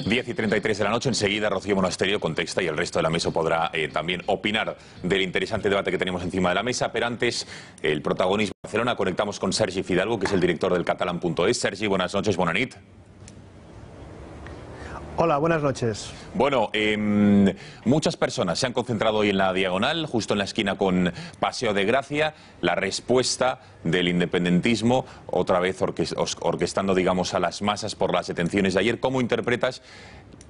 10:33 de la noche, enseguida Rocío Monasterio contesta y el resto de la mesa podrá también opinar del interesante debate que tenemos encima de la mesa. Pero antes, el protagonismo de Barcelona. Conectamos con Sergi Fidalgo, que es el director del Catalan.es. Sergi, buenas noches, bona nit. Hola, buenas noches. Bueno, muchas personas se han concentrado hoy en la Diagonal, justo en la esquina con Paseo de Gracia. La respuesta del independentismo, otra vez orquestando, digamos, a las masas por las detenciones de ayer. ¿Cómo interpretas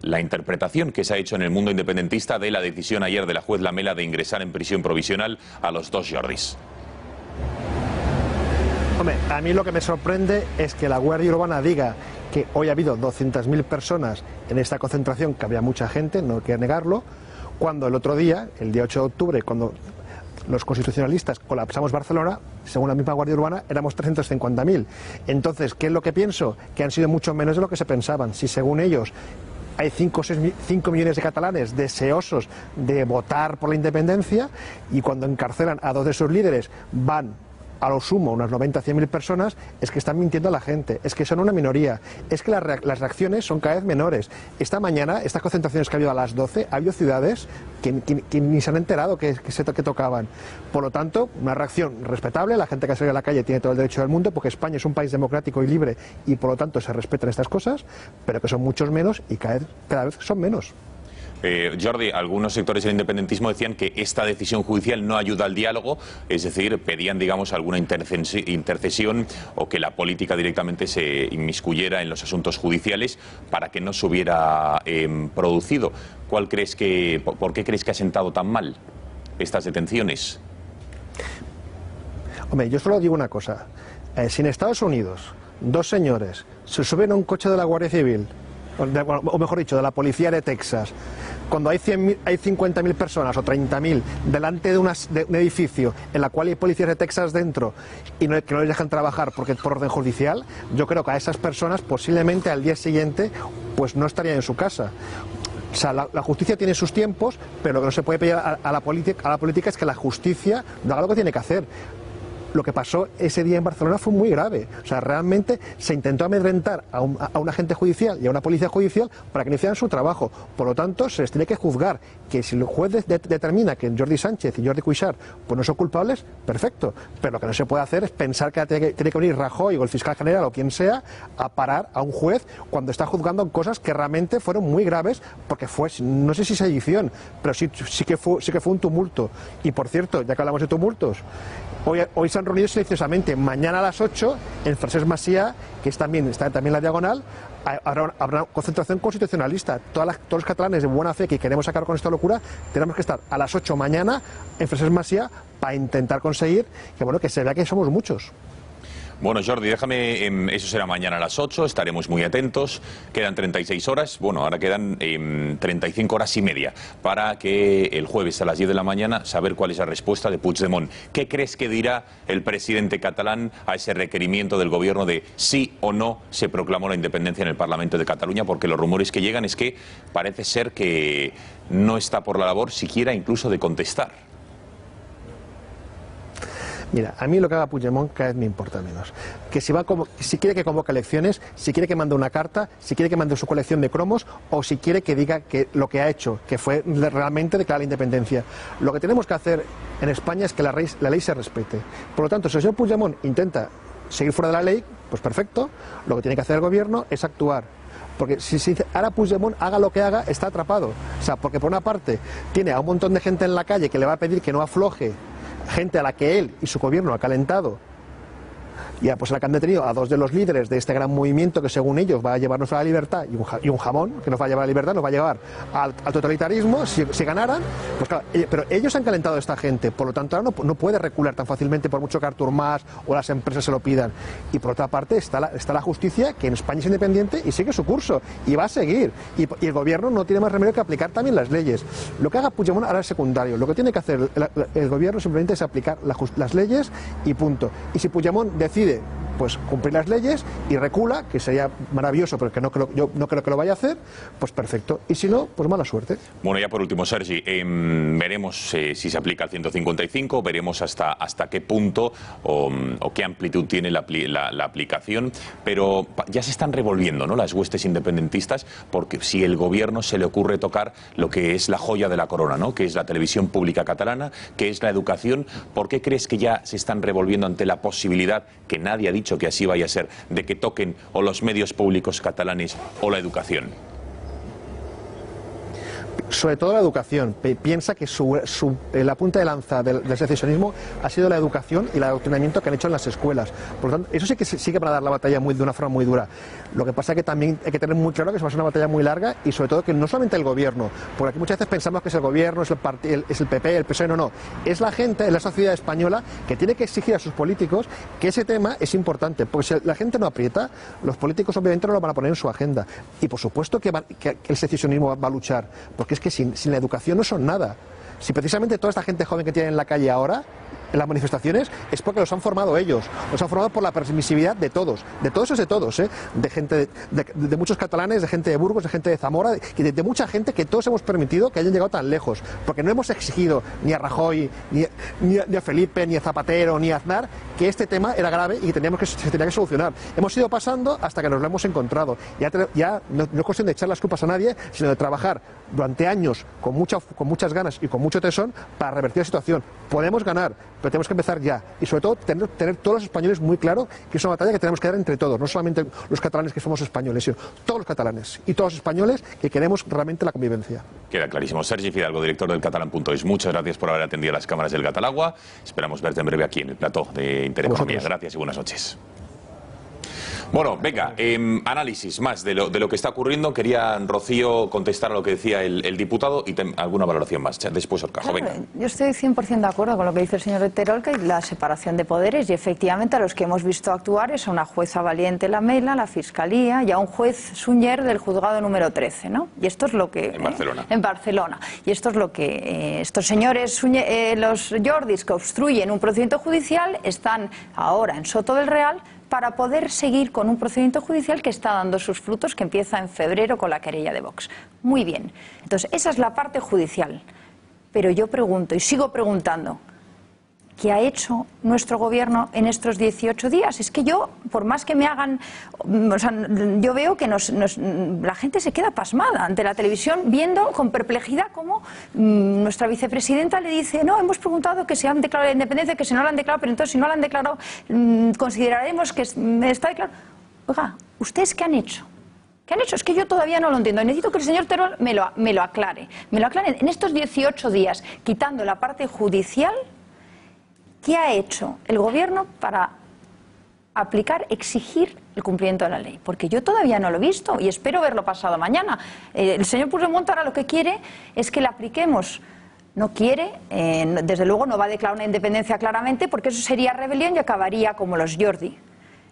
la interpretación que se ha hecho en el mundo independentista de la decisión ayer de la juez Lamela de ingresar en prisión provisional a los dos Jordis? Hombre, a mí lo que me sorprende es que la Guardia Urbana diga que hoy ha habido 200.000 personas en esta concentración, que había mucha gente, no hay que negarlo, cuando el otro día, el día 8 de octubre, cuando los constitucionalistas colapsamos Barcelona, según la misma Guardia Urbana, éramos 350.000. Entonces, ¿qué es lo que pienso? Que han sido mucho menos de lo que se pensaban. Si según ellos hay 5 millones de catalanes deseosos de votar por la independencia, y cuando encarcelan a dos de sus líderes van a lo sumo unas 90 o 100.000 personas, es que están mintiendo a la gente, es que son una minoría, es que las reacciones son cada vez menores. Esta mañana, estas concentraciones que ha habido a las 12, ha habido ciudades que ni se han enterado que tocaban. Por lo tanto, una reacción respetable, la gente que sale a la calle tiene todo el derecho del mundo, porque España es un país democrático y libre y por lo tanto se respetan estas cosas, pero que son muchos menos y cada vez son menos. Jordi, algunos sectores del independentismo decían que esta decisión judicial no ayuda al diálogo, es decir, pedían, digamos, alguna intercesión o que la política directamente se inmiscuyera en los asuntos judiciales para que no se hubiera producido. ¿Por qué crees que ha sentado tan mal estas detenciones? Hombre, yo solo digo una cosa. Si en Estados Unidos dos señores se suben a un coche de la Guardia Civil, o mejor dicho, de la policía de Texas, cuando hay 50.000 personas o 30.000 delante de un edificio en la cual hay policías de Texas dentro y que no les dejan trabajar porque por orden judicial, yo creo que a esas personas posiblemente al día siguiente pues no estarían en su casa. O sea, la justicia tiene sus tiempos, pero lo que no se puede pedir a la política es que la justicia no haga lo que tiene que hacer. Lo que pasó ese día en Barcelona fue muy grave. O sea, realmente se intentó amedrentar a un agente judicial y a una policía judicial para que no hicieran su trabajo. Por lo tanto, se les tiene que juzgar. Que si el juez determina que Jordi Sánchez y Jordi Cuixart pues no son culpables, perfecto. Pero lo que no se puede hacer es pensar que tiene que venir Rajoy o el fiscal general o quien sea a parar a un juez cuando está juzgando cosas que realmente fueron muy graves, porque fue, no sé si sedición, pero sí que fue un tumulto. Y por cierto, ya que hablamos de tumultos, hoy se han reunido silenciosamente. Mañana a las 8 en Francesc Macià, que está también en la Diagonal, habrá concentración constitucionalista. Todos los catalanes de buena fe que queremos sacar con esta locura tenemos que estar a las 8 mañana en Francesc Macià para intentar conseguir que se vea que somos muchos. Bueno, Jordi, déjame, eso será mañana a las 8, estaremos muy atentos. Quedan 36 horas, bueno, ahora quedan 35 horas y media para que el jueves a las 10 de la mañana saber cuál es la respuesta de Puigdemont. ¿Qué crees que dirá el presidente catalán a ese requerimiento del gobierno de sí o no se proclamó la independencia en el Parlamento de Cataluña? Porque los rumores que llegan es que parece ser que no está por la labor siquiera incluso de contestar. Mira, a mí lo que haga Puigdemont cada vez me importa menos. Que si quiere que convoque elecciones, si quiere que mande una carta, si quiere que mande su colección de cromos o si quiere que diga que lo que ha hecho, que fue realmente declarar la independencia. Lo que tenemos que hacer en España es que la ley se respete. Por lo tanto, si el señor Puigdemont intenta seguir fuera de la ley, pues perfecto. Lo que tiene que hacer el gobierno es actuar. Porque si ahora Puigdemont haga lo que haga, está atrapado. O sea, porque por una parte tiene a un montón de gente en la calle que le va a pedir que no afloje, gente a la que él y su gobierno ha calentado, y pues la que han detenido a dos de los líderes de este gran movimiento que según ellos va a llevarnos a la libertad, y un jamón que nos va a llevar a la libertad, nos va a llevar al totalitarismo si ganaran, pues claro, pero ellos han calentado a esta gente, por lo tanto ahora no puede recular tan fácilmente por mucho que Artur Mas o las empresas se lo pidan. Y por otra parte está la justicia, que en España es independiente y sigue su curso y va a seguir, y el gobierno no tiene más remedio que aplicar también las leyes. Lo que haga Puigdemont ahora es secundario. Lo que tiene que hacer el gobierno simplemente es aplicar las leyes y punto. Y si Puigdemont decide pues cumplir las leyes y recula, que sería maravilloso, pero que yo no creo que lo vaya a hacer, pues perfecto. Y si no, pues mala suerte. Bueno, ya por último, Sergi, veremos si se aplica el 155, veremos hasta qué punto o qué amplitud tiene la aplicación, pero ya se están revolviendo, ¿no?, las huestes independentistas, porque si el gobierno se le ocurre tocar lo que es la joya de la corona, ¿no?, que es la televisión pública catalana, que es la educación, ¿por qué crees que ya se están revolviendo ante la posibilidad, que nadie ha dicho que así vaya a ser, de que toquen o los medios públicos catalanes o la educación? Sobre todo la educación. Piensa que la punta de lanza del secesionismo ha sido la educación y el adoctrinamiento que han hecho en las escuelas. Por lo tanto, eso sí que van a dar la batalla de una forma muy dura. Lo que pasa es que también hay que tener muy claro que se va a ser una batalla muy larga y sobre todo que no solamente el gobierno, porque aquí muchas veces pensamos que es el gobierno, es el PP, el PSOE, no. Es la gente, es la sociedad española que tiene que exigir a sus políticos que ese tema es importante, porque si la gente no aprieta, los políticos obviamente no lo van a poner en su agenda. Y por supuesto que el secesionismo va a luchar, porque es que sin la educación no son nada. Si precisamente toda esta gente joven que tienen en la calle ahora, en las manifestaciones, es porque los han formado ellos, los han formado por la permisividad de todos es de todos, de gente, de muchos catalanes, de gente de Burgos, de gente de Zamora, de mucha gente que todos hemos permitido que hayan llegado tan lejos, porque no hemos exigido ni a Rajoy, ni a Felipe, ni a Zapatero, ni a Aznar, que este tema era grave y que se tenía que solucionar. Hemos ido pasando hasta que nos lo hemos encontrado. Ya no es cuestión de echar las culpas a nadie, sino de trabajar durante años con muchas ganas y con mucho tesón para revertir la situación. Podemos ganar, pero tenemos que empezar ya. Y sobre todo tener todos los españoles muy claro que es una batalla que tenemos que dar entre todos, no solamente los catalanes que somos españoles, sino todos los catalanes y todos los españoles que queremos realmente la convivencia. Queda clarísimo. Sergi Fidalgo, director del Catalan.es, muchas gracias por haber atendido a las cámaras del Catalagua. Esperamos verte en breve aquí en el plató de Intereconomía. Gracias y buenas noches. Bueno, venga, análisis más de lo que está ocurriendo. Quería, Rocío, contestar a lo que decía el diputado y alguna valoración más. Después, Orcajo, venga. Yo estoy 100% de acuerdo con lo que dice el señor Terol, que hay la separación de poderes y efectivamente a los que hemos visto actuar es a una jueza Valiente Lamela, la Fiscalía y a un juez Sunyer del juzgado número 13, ¿no? Y esto es lo que... En Barcelona. En Barcelona. Y esto es lo que estos señores, los Jordis que obstruyen un procedimiento judicial, están ahora en Soto del Real para poder seguir con un procedimiento judicial que está dando sus frutos, que empieza en febrero con la querella de Vox. Muy bien. Entonces, esa es la parte judicial. Pero yo pregunto, y sigo preguntando, ¿qué ha hecho nuestro gobierno en estos 18 días? Es que yo, por más que me hagan... O sea, yo veo que la gente se queda pasmada ante la televisión viendo con perplejidad cómo nuestra vicepresidenta le dice: no, hemos preguntado que se han declarado la independencia, que si no la han declarado, pero entonces si no la han declarado consideraremos que está declarado. Oiga, ¿ustedes qué han hecho? ¿Qué han hecho? Es que yo todavía no lo entiendo. Necesito que el señor Terol me lo aclare. Me lo aclare en estos 18 días, quitando la parte judicial. ¿Qué ha hecho el gobierno para aplicar, exigir el cumplimiento de la ley? Porque yo todavía no lo he visto y espero verlo pasado mañana. El señor Puigdemont ahora lo que quiere es que la apliquemos. No quiere, desde luego no va a declarar una independencia claramente, porque eso sería rebelión y acabaría como los Jordi.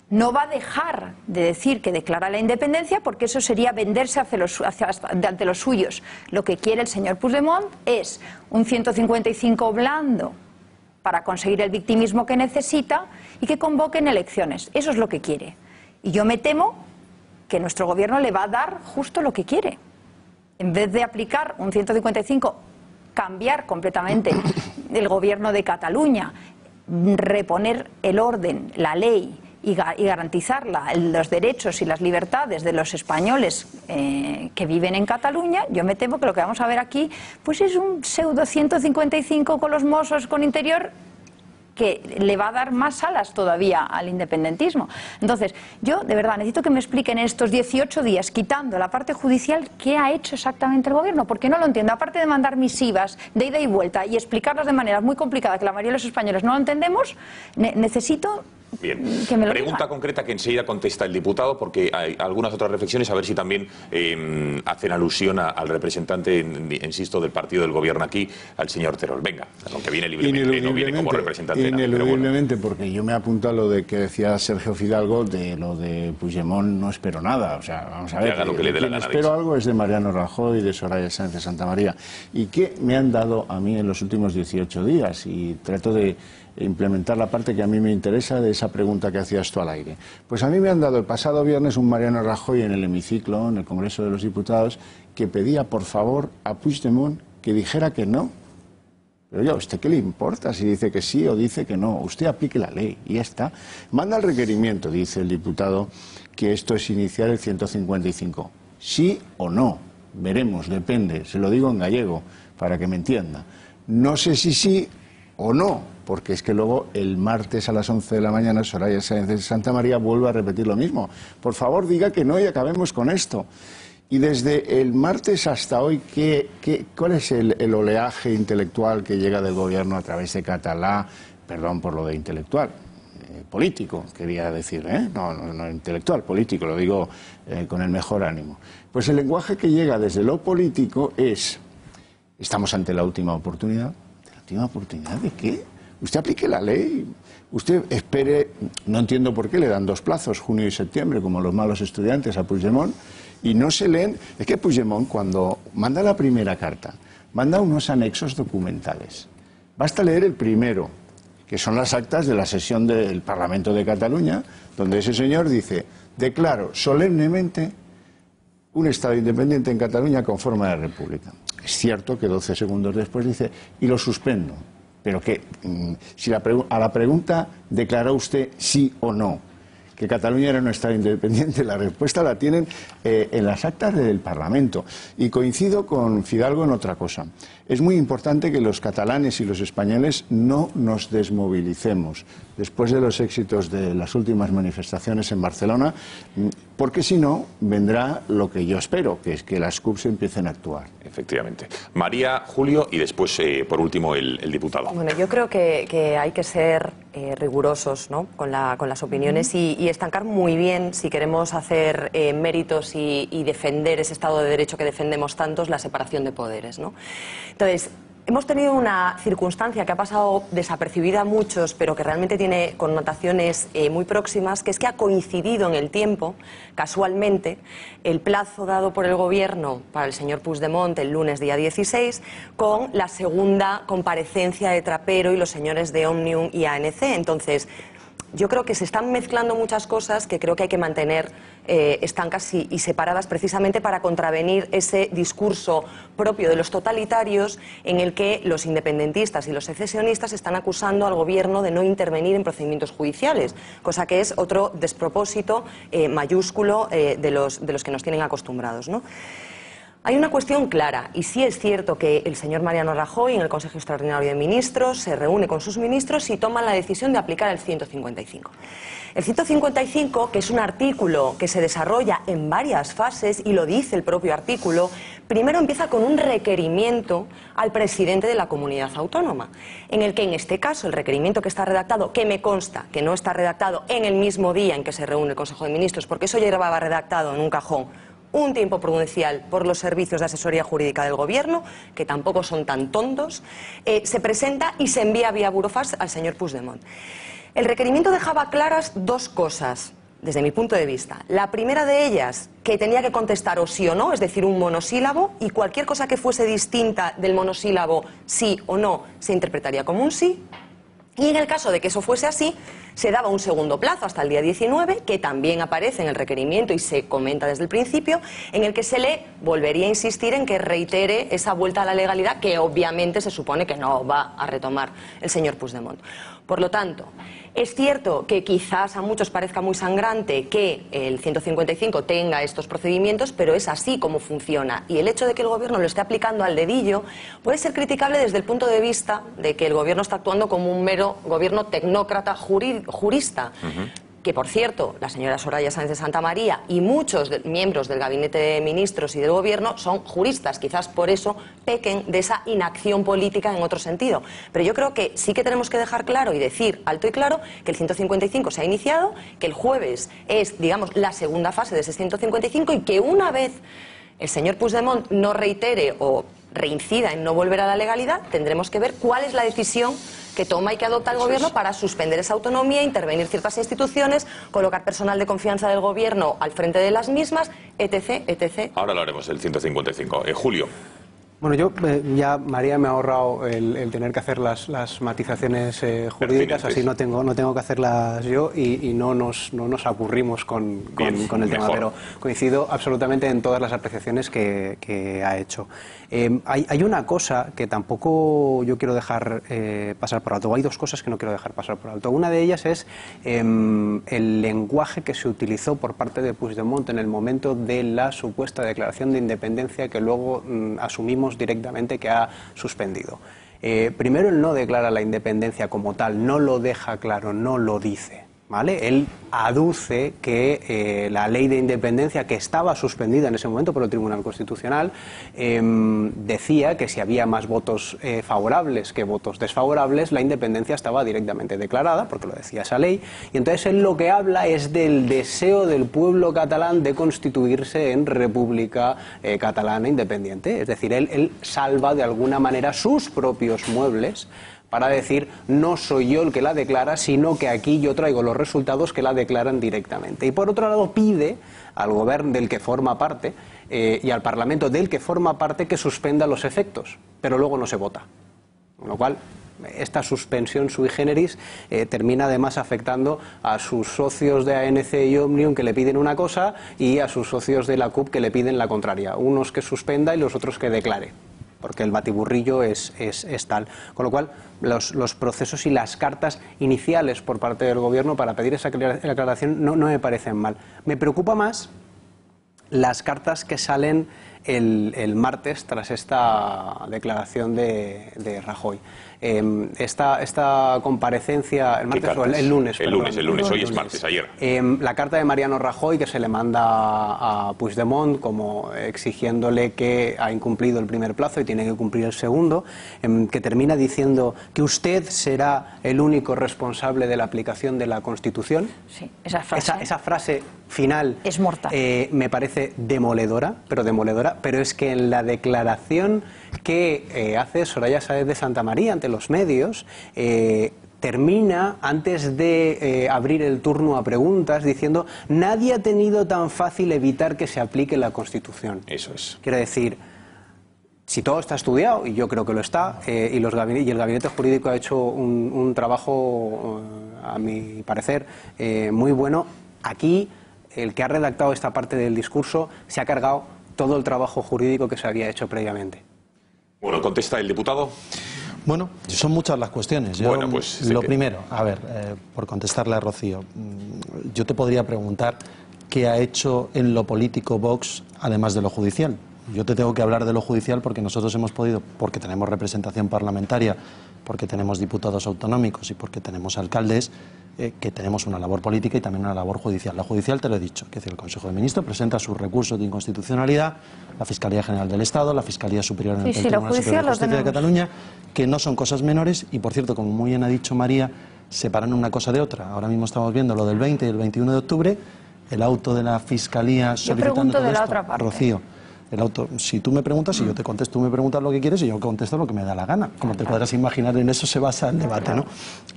No va a dejar de decir que declara la independencia, porque eso sería venderse ante los suyos. Lo que quiere el señor Puigdemont es un 155 blando para conseguir el victimismo que necesita y que convoquen elecciones. Eso es lo que quiere. Y yo me temo que nuestro gobierno le va a dar justo lo que quiere. En vez de aplicar un 155, cambiar completamente el gobierno de Cataluña, reponer el orden, la ley y garantizar los derechos y las libertades de los españoles que viven en Cataluña, yo me temo que lo que vamos a ver aquí pues es un pseudo 155 con los Mossos, con Interior, que le va a dar más alas todavía al independentismo. Entonces, yo de verdad necesito que me expliquen en estos 18 días, quitando la parte judicial, qué ha hecho exactamente el gobierno, porque no lo entiendo. Aparte de mandar misivas de ida y vuelta y explicarlas de manera muy complicada, que la mayoría de los españoles no lo entendemos, necesito... Bien. Pregunta concreta que enseguida contesta el diputado, porque hay algunas otras reflexiones, a ver si también hacen alusión al representante, insisto, del partido del gobierno aquí, al señor Terol. Venga, aunque viene libremente, no viene como representante. Ineludiblemente, porque yo me apunto a lo de que decía Sergio Fidalgo, de lo de Puigdemont no espero nada. O sea, vamos a ver, haga lo que le dé la gana, espero algo es de Mariano Rajoy y de Soraya Sáenz de Santamaría. ¿Y qué me han dado a mí en los últimos 18 días? Y trato de implementar la parte que a mí me interesa de esa pregunta que hacías tú al aire. Pues a mí me han dado el pasado viernes un Mariano Rajoy en el hemiciclo, en el Congreso de los Diputados, que pedía por favor a Puigdemont que dijera que no. Pero oiga, ¿a usted qué le importa si dice que sí o dice que no? Usted aplique la ley y ya está. Manda el requerimiento, dice el diputado, que esto es iniciar el 155. ¿Sí o no? Veremos, depende. Se lo digo en gallego, para que me entienda. No sé si sí o no, porque es que luego el martes a las 11 de la mañana Soraya Sáenz de Santamaría vuelve a repetir lo mismo. Por favor, diga que no y acabemos con esto. Y desde el martes hasta hoy, ¿cuál es el oleaje intelectual que llega del gobierno a través de Catalá? Perdón por lo de intelectual, político, quería decir, no intelectual, político, lo digo con el mejor ánimo. Pues el lenguaje que llega desde lo político es: estamos ante la última oportunidad. ¿La última oportunidad de qué? Usted aplique la ley, usted espere, no entiendo por qué le dan 2 plazos, junio y septiembre, como los malos estudiantes a Puigdemont, y no se leen. Es que Puigdemont, cuando manda la primera carta, manda unos anexos documentales. Basta leer el primero, que son las actas de la sesión del Parlamento de Cataluña, donde ese señor dice: declaro solemnemente un Estado independiente en Cataluña con forma de república. Es cierto que 12 segundos después dice: y lo suspendo. Pero que, si a la pregunta ¿declaró usted sí o no que Cataluña era un Estado independiente?, la respuesta la tienen en las actas del Parlamento. Y coincido con Fidalgo en otra cosa. Es muy importante que los catalanes y los españoles no nos desmovilicemos después de los éxitos de las últimas manifestaciones en Barcelona, porque si no, vendrá lo que yo espero, que es que las CUPs empiecen a actuar. Efectivamente. María, Julio y después, por último, el diputado. Bueno, yo creo que hay que ser rigurosos, ¿no?, con las opiniones y estancar muy bien, si queremos hacer méritos y defender ese Estado de Derecho que defendemos tantos, la separación de poderes, ¿no? Entonces, hemos tenido una circunstancia que ha pasado desapercibida a muchos, pero que realmente tiene connotaciones muy próximas, que es que ha coincidido en el tiempo, casualmente, el plazo dado por el Gobierno para el señor Puigdemont el lunes día 16, con la segunda comparecencia de Trapero y los señores de Òmnium y ANC. Entonces, yo creo que se están mezclando muchas cosas que creo que hay que mantener estancas y separadas, precisamente para contravenir ese discurso propio de los totalitarios, en el que los independentistas y los secesionistas están acusando al gobierno de no intervenir en procedimientos judiciales, cosa que es otro despropósito mayúsculo de los que nos tienen acostumbrados, ¿no? Hay una cuestión clara, y sí es cierto que el señor Mariano Rajoy en el Consejo Extraordinario de Ministros se reúne con sus ministros y toman la decisión de aplicar el 155. El 155, que es un artículo que se desarrolla en varias fases, y lo dice el propio artículo, primero empieza con un requerimiento al presidente de la comunidad autónoma, en el que en este caso el requerimiento que está redactado, que me consta que no está redactado en el mismo día en que se reúne el Consejo de Ministros, porque eso ya llevaba redactado en un cajón un tiempo prudencial por los servicios de asesoría jurídica del Gobierno, que tampoco son tan tontos, se presenta y se envía vía burofax al señor Puigdemont. El requerimiento dejaba claras 2 cosas, desde mi punto de vista. La primera de ellas, que tenía que contestar o sí o no, es decir, un monosílabo, y cualquier cosa que fuese distinta del monosílabo sí o no se interpretaría como un sí. Y en el caso de que eso fuese así, se daba un segundo plazo hasta el día 19, que también aparece en el requerimiento y se comenta desde el principio, en el que se le volvería a insistir en que reitere esa vuelta a la legalidad que obviamente se supone que no va a retomar el señor Puigdemont. Por lo tanto, es cierto que quizás a muchos parezca muy sangrante que el 155 tenga estos procedimientos, pero es así como funciona. Y el hecho de que el Gobierno lo esté aplicando al dedillo puede ser criticable desde el punto de vista de que el Gobierno está actuando como un mero gobierno tecnócrata jurista. Que, por cierto, la señora Soraya Sáenz de Santamaría y muchos miembros del Gabinete de Ministros y del Gobierno son juristas. Quizás por eso pequen de esa inacción política en otro sentido. Pero yo creo que sí que tenemos que dejar claro y decir alto y claro que el 155 se ha iniciado, que el jueves es, digamos, la segunda fase de ese 155 y que una vez el señor Puigdemont no reitere o reincida en no volver a la legalidad, tendremos que ver cuál es la decisión que toma y que adopta el Gobierno para suspender esa autonomía, intervenir ciertas instituciones, colocar personal de confianza del Gobierno al frente de las mismas, etc., etc. Ahora lo haremos, el 155. Julio. Bueno, yo ya María me ha ahorrado el tener que hacer las matizaciones jurídicas, así no tengo que hacerlas yo y no nos aburrimos con el tema, pero coincido absolutamente en todas las apreciaciones que ha hecho. Hay una cosa que tampoco yo quiero dejar pasar por alto, o hay dos cosas que no quiero dejar pasar por alto. Una de ellas es el lenguaje que se utilizó por parte de Puigdemont en el momento de la supuesta declaración de independencia que luego asumimos directamente que ha suspendido. Primero, él no declara la independencia como tal, no lo deja claro, no lo dice, ¿vale? Él aduce que la ley de independencia, que estaba suspendida en ese momento por el Tribunal Constitucional, decía que si había más votos favorables que votos desfavorables, la independencia estaba directamente declarada, porque lo decía esa ley, y entonces él lo que habla es del deseo del pueblo catalán de constituirse en República Catalana Independiente. Es decir, él salva de alguna manera sus propios muebles para decir, no soy yo el que la declara, sino que aquí yo traigo los resultados que la declaran directamente. Y por otro lado pide al gobierno del que forma parte y al Parlamento del que forma parte que suspenda los efectos, pero luego no se vota. Con lo cual, esta suspensión sui generis termina además afectando a sus socios de ANC y Òmnium, que le piden una cosa, y a sus socios de la CUP que le piden la contraria. Unos que suspenda y los otros que declare, porque el batiburrillo es tal. Con lo cual, los procesos y las cartas iniciales por parte del Gobierno para pedir esa aclaración no me parecen mal. Me preocupa más las cartas que salen el martes tras esta declaración de Rajoy. Esta comparecencia, el martes o el lunes. El lunes, hoy es martes, ayer. La carta de Mariano Rajoy, que se le manda a Puigdemont como exigiéndole que ha incumplido el primer plazo y tiene que cumplir el segundo, que termina diciendo que usted será el único responsable de la aplicación de la Constitución. Sí, esa frase. Esa frase final es mortal. Me parece demoledora, pero es que en la declaración que hace Soraya Sáez de Santamaría ante los medios, termina, antes de abrir el turno a preguntas, diciendo: nadie ha tenido tan fácil evitar que se aplique la Constitución. Eso es. Quiere decir, si todo está estudiado, y yo creo que lo está, y el Gabinete Jurídico ha hecho un trabajo, a mi parecer, muy bueno, aquí el que ha redactado esta parte del discurso se ha cargado todo el trabajo jurídico que se había hecho previamente. Bueno, contesta el diputado. Bueno, son muchas las cuestiones. Bueno, pues, lo primero, a ver, por contestarle a Rocío, yo te podría preguntar qué ha hecho en lo político Vox además de lo judicial. Yo te tengo que hablar de lo judicial porque nosotros hemos podido, porque tenemos representación parlamentaria, porque tenemos diputados autonómicos y porque tenemos alcaldes, que tenemos una labor política y también una labor judicial. La judicial, te lo he dicho, que es decir, el Consejo de Ministros presenta sus recursos de inconstitucionalidad, la Fiscalía General del Estado, la Fiscalía Superior en el Tribunal Superior de Justicia de Cataluña, que no son cosas menores y, por cierto, como muy bien ha dicho María, separan una cosa de otra. Ahora mismo estamos viendo lo del 20 y el 21 de octubre, el auto de la Fiscalía solicitando todo esto. Otra parte. Rocío, el auto, si tú me preguntas, y yo te contesto, tú me preguntas lo que quieres y yo contesto lo que me da la gana. Como te podrás imaginar, en eso se basa el debate, ¿no?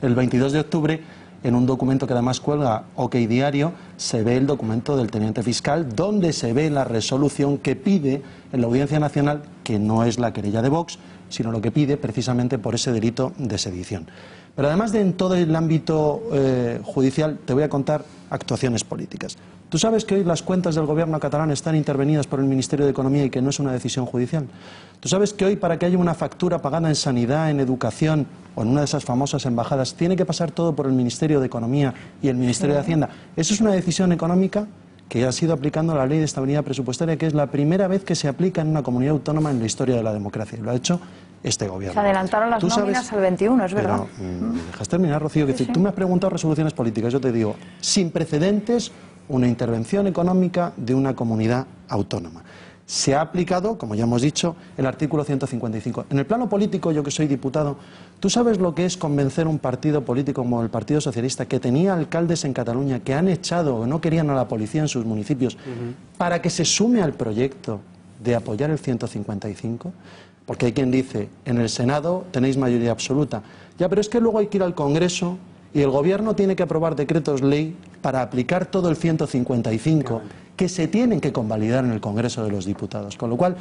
El 22 de octubre, en un documento que además cuelga OK Diario, se ve el documento del teniente fiscal, donde se ve la resolución que pide en la Audiencia Nacional, que no es la querella de Vox, sino lo que pide precisamente por ese delito de sedición. Pero además de en todo el ámbito judicial, te voy a contar actuaciones políticas. ¿Tú sabes que hoy las cuentas del gobierno catalán están intervenidas por el Ministerio de Economía y que no es una decisión judicial? ¿Tú sabes que hoy, para que haya una factura pagada en sanidad, en educación o en una de esas famosas embajadas, tiene que pasar todo por el Ministerio de Economía y el Ministerio de Hacienda? Eso es una decisión económica que ha sido aplicando la Ley de Estabilidad Presupuestaria, que es la primera vez que se aplica en una comunidad autónoma en la historia de la democracia. Y lo ha hecho este gobierno. Se adelantaron las nóminas al 21, es verdad. Pero, ¿me dejas terminar, Rocío? Sí, tú me has preguntado resoluciones políticas. Yo te digo, sin precedentes, una intervención económica de una comunidad autónoma. Se ha aplicado, como ya hemos dicho, el artículo 155. En el plano político, yo que soy diputado, ¿tú sabes lo que es convencer un partido político como el Partido Socialista, que tenía alcaldes en Cataluña que han echado o no querían a la policía en sus municipios, para que se sume al proyecto de apoyar el 155? Porque hay quien dice, en el Senado tenéis mayoría absoluta. Ya, pero es que luego hay que ir al Congreso y el Gobierno tiene que aprobar decretos ley para aplicar todo el 155 que se tienen que convalidar en el Congreso de los Diputados. Con lo cual,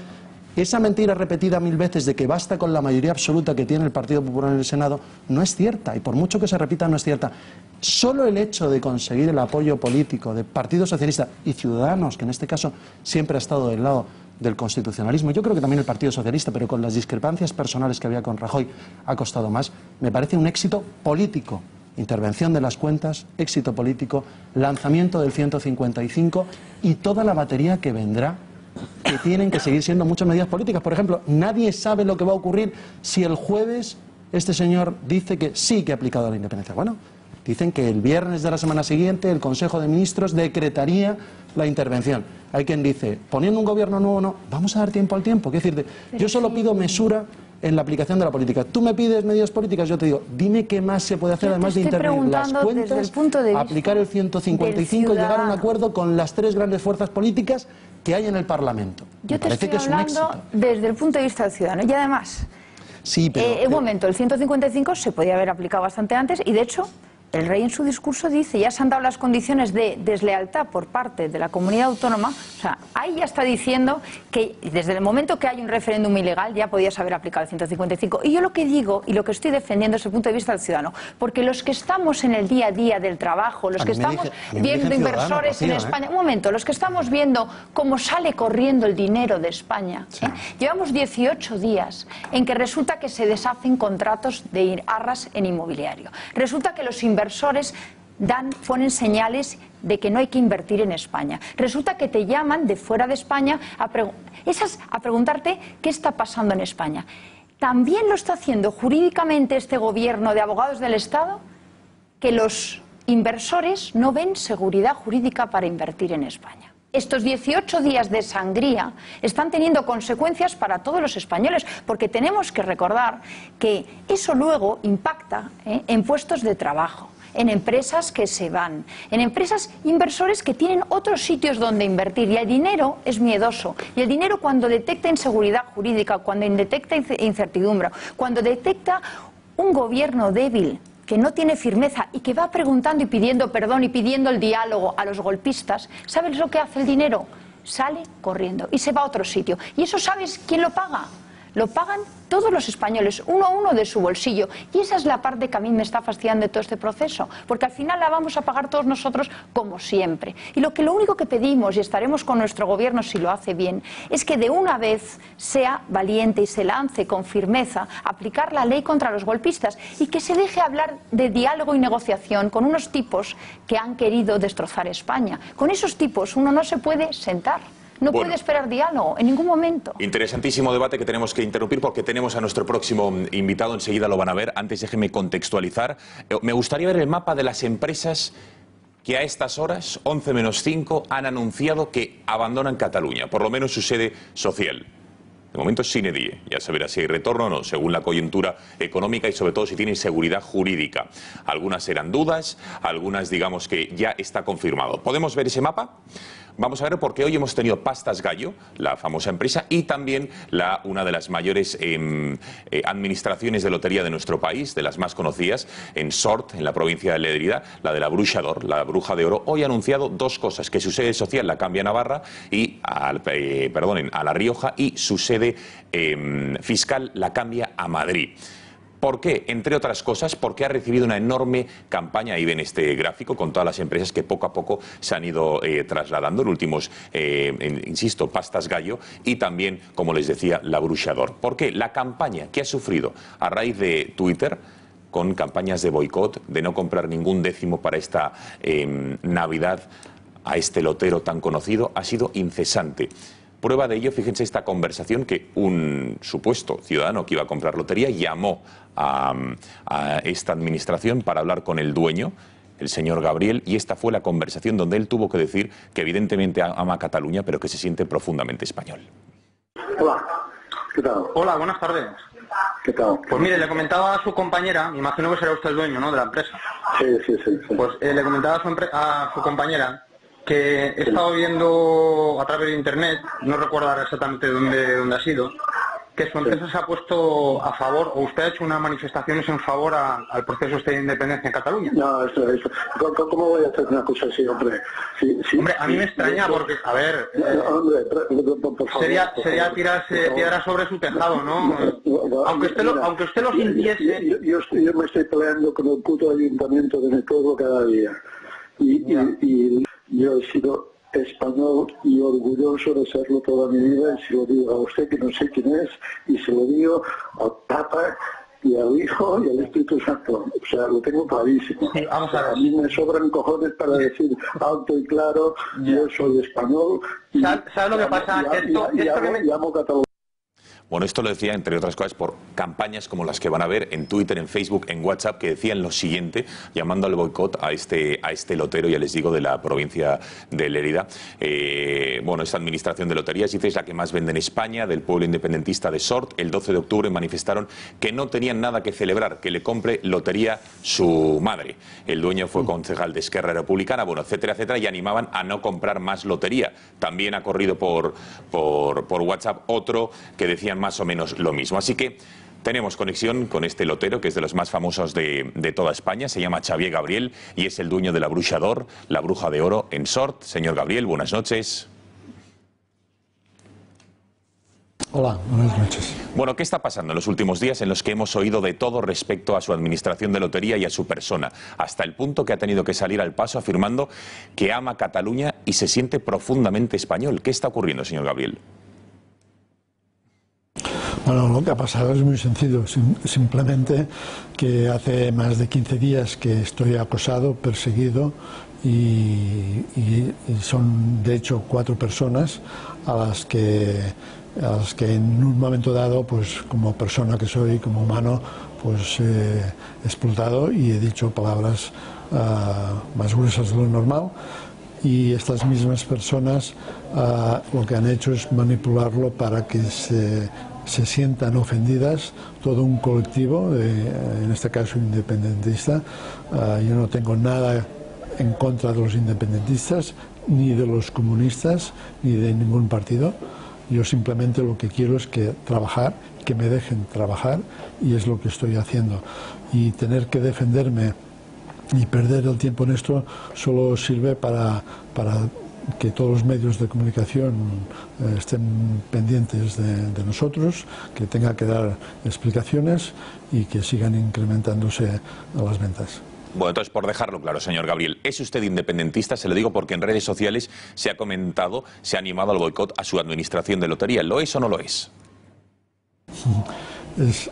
esa mentira repetida 1000 veces de que basta con la mayoría absoluta que tiene el Partido Popular en el Senado no es cierta, y por mucho que se repita no es cierta. Solo el hecho de conseguir el apoyo político de Partido Socialista y Ciudadanos, que en este caso siempre ha estado del lado del constitucionalismo, yo creo que también el Partido Socialista, pero con las discrepancias personales que había con Rajoy, ha costado más, me parece un éxito político. Intervención de las cuentas, éxito político, lanzamiento del 155 y toda la batería que vendrá, que tienen que seguir siendo muchas medidas políticas. Por ejemplo, nadie sabe lo que va a ocurrir si el jueves este señor dice que sí que ha aplicado la independencia. Bueno, dicen que el viernes de la semana siguiente el Consejo de Ministros decretaría la intervención. Hay quien dice, poniendo un gobierno nuevo, no, vamos a dar tiempo al tiempo. Es decir, yo solo pido mesura en la aplicación de la política. Tú me pides medidas políticas, yo te digo, dime qué más se puede hacer además de intervenir las cuentas, aplicar el 155 y llegar a un acuerdo con las 3 grandes fuerzas políticas que hay en el Parlamento. Yo te estoy hablando desde el punto de vista del ciudadano. Y además, sí, pero, un momento, el 155 se podía haber aplicado bastante antes y de hecho el rey en su discurso dice, ya se han dado las condiciones de deslealtad por parte de la comunidad autónoma, o sea, ahí ya está diciendo que desde el momento que hay un referéndum ilegal ya podías haber aplicado el 155. Y yo lo que digo y lo que estoy defendiendo es el punto de vista del ciudadano, porque los que estamos en el día a día del trabajo, los que estamos viendo inversores en España, un momento, los que estamos viendo cómo sale corriendo el dinero de España, llevamos 18 días en que resulta que se deshacen contratos de arras en inmobiliario, resulta que los inversores ponen señales de que no hay que invertir en España. Resulta que te llaman de fuera de España a preguntarte qué está pasando en España. También lo está haciendo jurídicamente este gobierno de abogados del Estado, que los inversores no ven seguridad jurídica para invertir en España. Estos 18 días de sangría están teniendo consecuencias para todos los españoles, porque tenemos que recordar que eso luego impacta en puestos de trabajo, en empresas que se van, en empresas inversores que tienen otros sitios donde invertir. Y el dinero es miedoso. Y el dinero, cuando detecta inseguridad jurídica, cuando detecta incertidumbre, cuando detecta un gobierno débil que no tiene firmeza y que va preguntando y pidiendo perdón y pidiendo el diálogo a los golpistas, ¿sabes lo que hace el dinero? Sale corriendo y se va a otro sitio. ¿Y eso sabes quién lo paga? Lo pagan todos los españoles, uno a uno de su bolsillo. Y esa es la parte que a mí me está fastidiando de todo este proceso, porque al final la vamos a pagar todos nosotros como siempre. Y lo único que pedimos, y estaremos con nuestro gobierno si lo hace bien, es que de una vez sea valiente y se lance con firmeza a aplicar la ley contra los golpistas y que se deje hablar de diálogo y negociación con unos tipos que han querido destrozar España. Con esos tipos uno no se puede sentar. No puede esperar diálogo en ningún momento. Interesantísimo debate que tenemos que interrumpir porque tenemos a nuestro próximo invitado, enseguida lo van a ver. Antes déjeme contextualizar. Me gustaría ver el mapa de las empresas que a estas horas, 11 menos 5, han anunciado que abandonan Cataluña, por lo menos su sede social. De momento es sine die, ya se verá si hay retorno o no, según la coyuntura económica y sobre todo si tienen seguridad jurídica. Algunas eran dudas, algunas digamos que ya está confirmado. ¿Podemos ver ese mapa? Vamos a ver porque hoy hemos tenido Pastas Gallo, la famosa empresa, y también una de las mayores administraciones de lotería de nuestro país, de las más conocidas, en Sort, en la provincia de Lérida, la de la Bruixa d'Or, la Bruja de Oro. Hoy ha anunciado 2 cosas, que su sede social la cambia a Navarra y a La Rioja, y su sede fiscal la cambia a Madrid. ¿Por qué? Entre otras cosas, porque ha recibido una enorme campaña, ahí ven este gráfico, con todas las empresas que poco a poco se han ido trasladando, en últimos, insisto, Pastas Gallo y también, como les decía, la Bruixa d'Or. ¿Por qué? La campaña que ha sufrido a raíz de Twitter, con campañas de boicot, de no comprar ningún décimo para esta Navidad a este lotero tan conocido, ha sido incesante. Prueba de ello, fíjense esta conversación que un supuesto ciudadano que iba a comprar lotería llamó a esta administración para hablar con el dueño, el señor Gabriel, y esta fue la conversación donde él tuvo que decir que evidentemente ama a Cataluña, pero que se siente profundamente español. Hola, ¿qué tal? Hola, buenas tardes. ¿Qué tal? Pues mire, le comentaba a su compañera, me imagino que será usted el dueño, ¿no?, de la empresa. Sí. Pues le comentaba a su compañera que he estado viendo a través de internet, no recuerdo exactamente dónde ha sido, que su empresa se ha puesto a favor, o usted ha hecho unas manifestaciones en favor al proceso de independencia en Cataluña. No, eso. ¿Cómo voy a hacer una cosa así, hombre? Hombre, a mí me extraña porque, a ver, hombre, por favor, sería tirar sobre su tejado, ¿no? Aunque usted lo sintiese... Yo me estoy peleando con el puto ayuntamiento de mi pueblo cada día. Y yo he sido español y orgulloso de serlo toda mi vida, y se lo digo a usted que no sé quién es, y se lo digo al Papa y al Hijo y al Espíritu Santo. O sea, lo tengo clarísimo. Sí, vamos a ver. A mí me sobran cojones para decir alto y claro, yo soy español. ¿Sabes lo que pasa? Y amo Cataluña. Bueno, esto lo decía, entre otras cosas, por campañas como las que van a ver en Twitter, en Facebook, en WhatsApp, que decían lo siguiente, llamando al boicot a este lotero, ya les digo, de la provincia de Lérida. Bueno, esta administración de loterías, dice, es la que más vende en España, del pueblo independentista de Sort. El 12 de octubre manifestaron que no tenían nada que celebrar, que le compre lotería su madre. El dueño fue concejal de Esquerra Republicana, bueno, etcétera, etcétera, y animaban a no comprar más lotería. También ha corrido por WhatsApp otro que decían más o menos lo mismo. Así que tenemos conexión con este lotero, que es de los más famosos de toda España. Se llama Xavier Gabriel y es el dueño de la Bruixa d'Or, la Bruja de Oro en Sort. Señor Gabriel, buenas noches. Hola, buenas noches. Bueno, ¿qué está pasando en los últimos días en los que hemos oído de todo respecto a su administración de lotería y a su persona? Hasta el punto que ha tenido que salir al paso afirmando que ama Cataluña y se siente profundamente español. ¿Qué está ocurriendo, señor Gabriel? Bueno, lo que ha pasado es muy sencillo, simplemente que hace más de 15 días que estoy acosado, perseguido y son de hecho 4 personas a las que en un momento dado, pues como persona que soy, como humano, pues he explotado y he dicho palabras más gruesas de lo normal. Y estas mismas personas lo que han hecho es manipularlo para que se sientan ofendidas, todo un colectivo, en este caso independentista. Yo no tengo nada en contra de los independentistas, ni de los comunistas, ni de ningún partido. Yo simplemente lo que quiero es que me dejen trabajar, y es lo que estoy haciendo. Y tener que defenderme y perder el tiempo en esto solo sirve para que todos los medios de comunicación estén pendientes de nosotros, que tenga que dar explicaciones y que sigan incrementándose las ventas. Bueno, entonces, por dejarlo claro, señor Gabriel, ¿es usted independentista? Se lo digo porque en redes sociales se ha comentado, se ha animado al boicot a su administración de lotería. ¿Lo es o no lo es? Es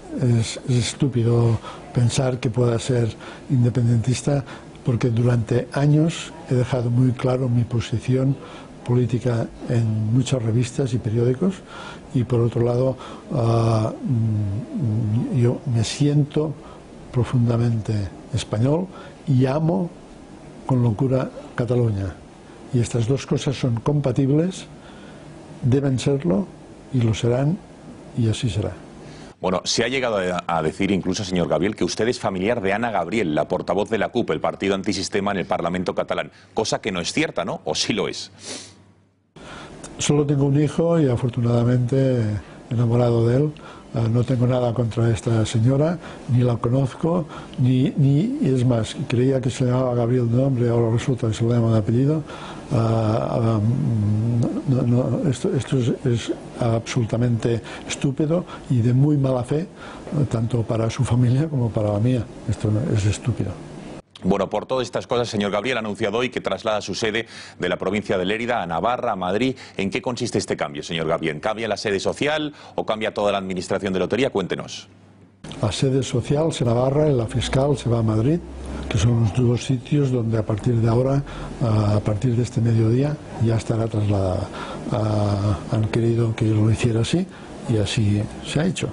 estúpido pensar que pueda ser independentista, porque durante años he dejado muy claro mi posición política en muchas revistas y periódicos, y por otro lado yo me siento profundamente español y amo con locura Cataluña, y estas dos cosas son compatibles, deben serlo y lo serán, y así será. Bueno, se ha llegado a decir incluso, señor Gabriel, que usted es familiar de Ana Gabriel, la portavoz de la CUP, el partido antisistema en el Parlamento catalán, cosa que no es cierta, ¿no? ¿O sí lo es? Solo tengo un hijo y afortunadamente enamorado de él. No tengo nada contra esta señora, ni la conozco, ni es más, creía que se llamaba Gabriel de nombre, ahora resulta que se lo llama de apellido. Esto es absolutamente estúpido y de muy mala fe, tanto para su familia como para la mía. Esto es estúpido. Bueno, por todas estas cosas, señor Gabriel ha anunciado hoy que traslada su sede de la provincia de Lérida a Navarra, a Madrid. ¿En qué consiste este cambio, señor Gabriel? ¿Cambia la sede social o cambia toda la administración de lotería? Cuéntenos. La sede social se Navarra y la fiscal se va a Madrid, que son los dos sitios donde a partir de ahora, a partir de este mediodía, ya estará trasladada. Han querido que lo hiciera así y así se ha hecho.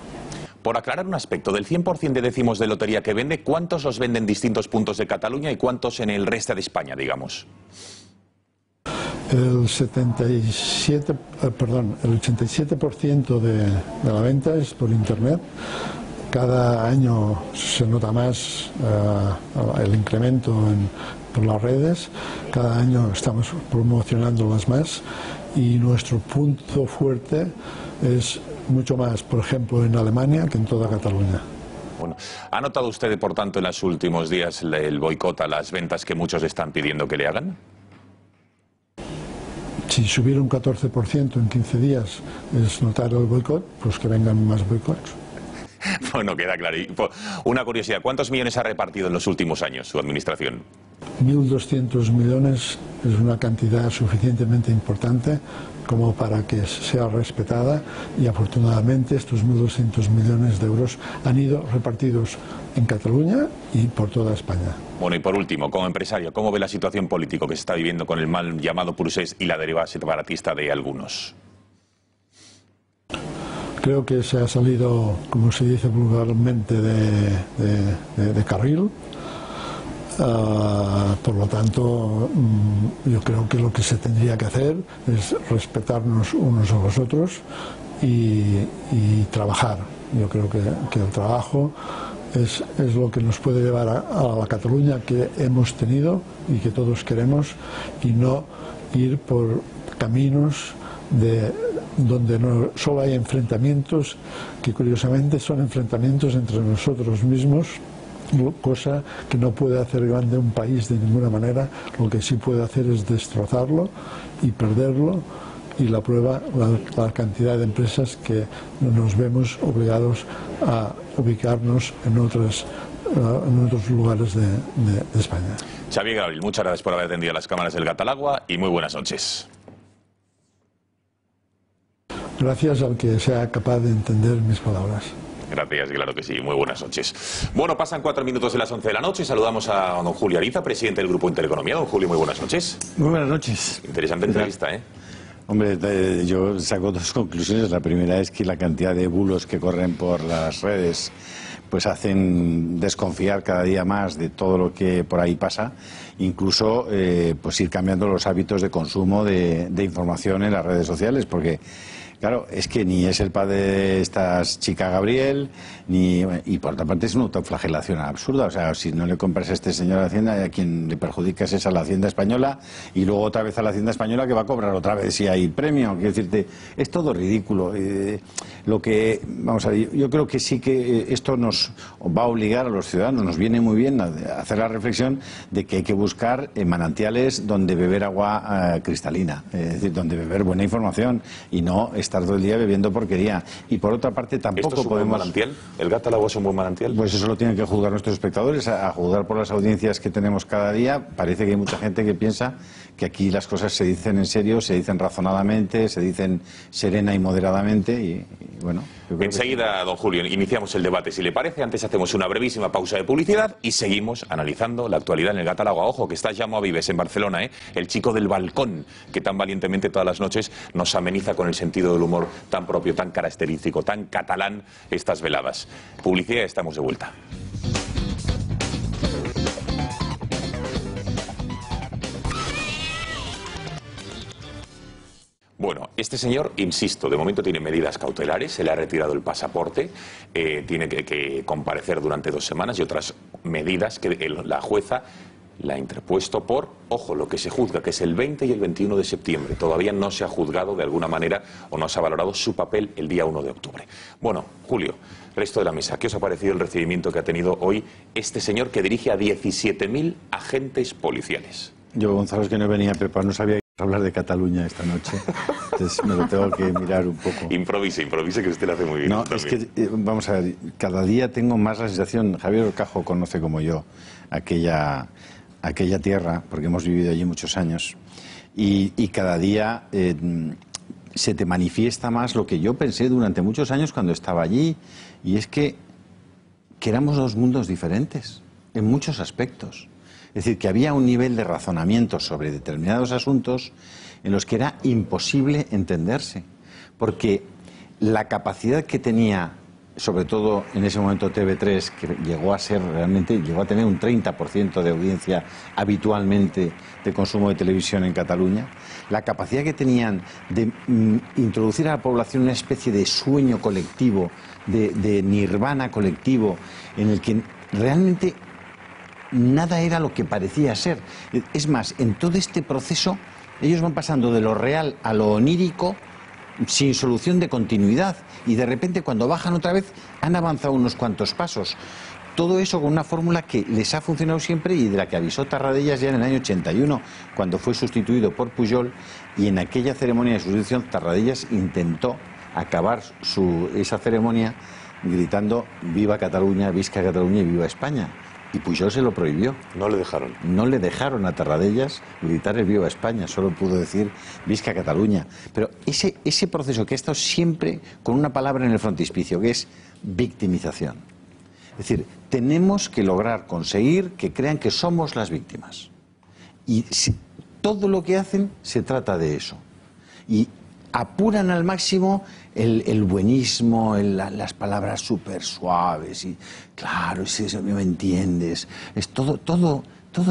Por aclarar un aspecto, del 100% de décimos de lotería que vende, ¿cuántos los vende en distintos puntos de Cataluña y cuántos en el resto de España, digamos? El 87% de la venta es por Internet. Cada año se nota más el incremento por las redes. Cada año estamos promocionándolas más y nuestro punto fuerte es mucho más, por ejemplo, en Alemania que en toda Cataluña. Bueno, ¿ha notado usted, por tanto, en los últimos días el boicot a las ventas que muchos están pidiendo que le hagan? Si subiera un 14% en 15 días es notar el boicot, pues que vengan más boicots. Bueno, queda claro. Y, una curiosidad, ¿cuántos millones ha repartido en los últimos años su administración? 1.200 millones es una cantidad suficientemente importante como para que sea respetada, y afortunadamente estos 1.200 millones de euros han ido repartidos en Cataluña y por toda España. Bueno, y por último, como empresario, ¿cómo ve la situación política que se está viviendo con el mal llamado procés y la deriva separatista de algunos? Creo que se ha salido, como se dice vulgarmente, de carril. Por lo tanto, yo creo que lo que se tendría que hacer es respetarnos unos a los otros y trabajar. Yo creo que el trabajo es lo que nos puede llevar a la Cataluña que hemos tenido y que todos queremos, y no ir por caminos donde no solo hay enfrentamientos, que curiosamente son enfrentamientos entre nosotros mismos, cosa que no puede hacer grande un país de ninguna manera. Lo que sí puede hacer es destrozarlo y perderlo, y la prueba, la cantidad de empresas que nos vemos obligados a ubicarnos en otros lugares de España. Xavier Gabriel, muchas gracias por haber atendido las cámaras del Gatalagua y muy buenas noches. Gracias al que sea capaz de entender mis palabras. Gracias, claro que sí. Muy buenas noches. Bueno, pasan 4 minutos de las 11 de la noche. Saludamos a don Julio Ariza, presidente del Grupo Intereconomía. Don Julio, muy buenas noches. Muy buenas noches. Interesante entrevista, ¿eh? Hombre, yo saco 2 conclusiones. La primera es que la cantidad de bulos que corren por las redes pues hacen desconfiar cada día más de todo lo que por ahí pasa, incluso pues ir cambiando los hábitos de consumo de información en las redes sociales, porque claro, es que ni es el padre de esta chica Gabriel, y por otra parte es una autoflagelación absurda. O sea, si no le compras a este señor a Hacienda, a quien le perjudicas es a la Hacienda Española, y luego otra vez a la Hacienda Española, que va a cobrar otra vez si hay premio. Quiero decirte, es todo ridículo. Vamos a ver, yo creo que sí que esto nos va a obligar a los ciudadanos, nos viene muy bien a hacer la reflexión de que hay que buscar manantiales donde beber agua cristalina, es decir, donde beber buena información, y no estar todo el día bebiendo porquería. Y por otra parte tampoco ¿esto es un podemos... buen manantial? ¿El Gatalagua es un buen manantial? Pues eso lo tienen que juzgar nuestros espectadores, a juzgar por las audiencias que tenemos cada día. Parece que hay mucha gente que piensa que aquí las cosas se dicen en serio, se dicen razonadamente, se dicen serena y moderadamente, y bueno... Enseguida, don Julio, iniciamos el debate. Si le parece, antes hacemos una brevísima pausa de publicidad y seguimos analizando la actualidad en el Gatalagua. Ojo, que está Jaume Vives en Barcelona, el chico del balcón, que tan valientemente todas las noches nos ameniza con el sentido del humor tan propio, tan característico, tan catalán estas veladas. Publicidad, estamos de vuelta. Bueno, este señor, insisto, de momento tiene medidas cautelares, se le ha retirado el pasaporte, tiene que comparecer durante 2 semanas, y otras medidas que la jueza la ha interpuesto por, ojo, lo que se juzga, que es el 20 y el 21 de septiembre. Todavía no se ha juzgado de alguna manera o no se ha valorado su papel el día 1 de octubre. Bueno, Julio, resto de la mesa, ¿qué os ha parecido el recibimiento que ha tenido hoy este señor que dirige a 17.000 agentes policiales? Yo, Gonzalo, es que no venía preparado, no sabía hablar de Cataluña esta noche, entonces me lo tengo que mirar un poco. Improvise, que usted lo hace muy bien. No, es que, vamos a ver, cada día tengo más la sensación, Javier Orcajo conoce como yo aquella tierra, porque hemos vivido allí muchos años, y cada día se te manifiesta más lo que yo pensé durante muchos años cuando estaba allí, y es que éramos 2 mundos diferentes, en muchos aspectos. Es decir, que había un nivel de razonamiento sobre determinados asuntos en los que era imposible entenderse, porque la capacidad que tenía, sobre todo en ese momento TV3, que llegó a tener un 30% de audiencia habitualmente de consumo de televisión en Cataluña, la capacidad que tenían de introducir a la población una especie de sueño colectivo, de nirvana colectivo, en el que realmente nada era lo que parecía ser. Es más, en todo este proceso ellos van pasando de lo real a lo onírico sin solución de continuidad, y de repente cuando bajan otra vez han avanzado unos cuantos pasos. Todo eso con una fórmula que les ha funcionado siempre y de la que avisó Tarradellas ya en el año 81, cuando fue sustituido por Pujol, y en aquella ceremonia de sustitución Tarradellas intentó acabar esa ceremonia gritando viva Cataluña, visca Cataluña y viva España. Y Pujol se lo prohibió. No le dejaron. No le dejaron a Tarradellas gritar el viva España, solo pudo decir visca Cataluña. Pero ese proceso que ha estado siempre con una palabra en el frontispicio, que es victimización. Es decir, tenemos que lograr conseguir que crean que somos las víctimas. Y todo lo que hacen se trata de eso. Y apuran al máximo el buenismo, las palabras súper suaves. Y claro, si eso no me entiendes. Es todo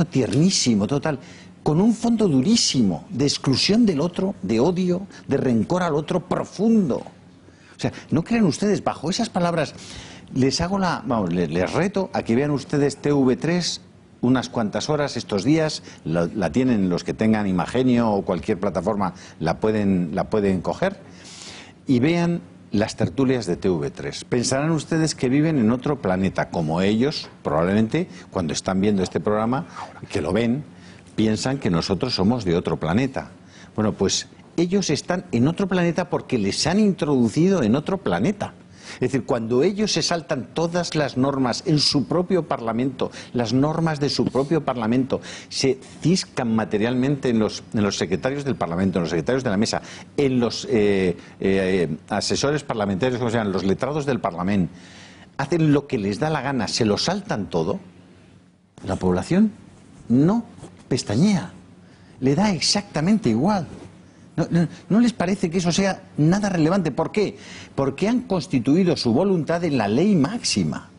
tiernísimo, total. Con un fondo durísimo de exclusión del otro, de odio, de rencor al otro profundo. O sea, no crean ustedes, bajo esas palabras... Les reto a que vean ustedes TV3 unas cuantas horas estos días, la tienen los que tengan Imagenio o cualquier plataforma, la pueden coger, y vean las tertulias de TV3. Pensarán ustedes que viven en otro planeta, como ellos, probablemente, cuando están viendo este programa, que lo ven, piensan que nosotros somos de otro planeta. Bueno, pues ellos están en otro planeta porque les han introducido en otro planeta. Es decir, cuando ellos se saltan todas las normas en su propio Parlamento, las normas de su propio Parlamento, se ciscan materialmente en los secretarios del Parlamento, en los secretarios de la mesa, en los asesores parlamentarios, como se llaman, los letrados del Parlamento, hacen lo que les da la gana, se lo saltan todo, la población no pestañea, le da exactamente igual. ¿No les parece que eso sea nada relevante? ¿Por qué? Porque han constituido su voluntad en la ley máxima.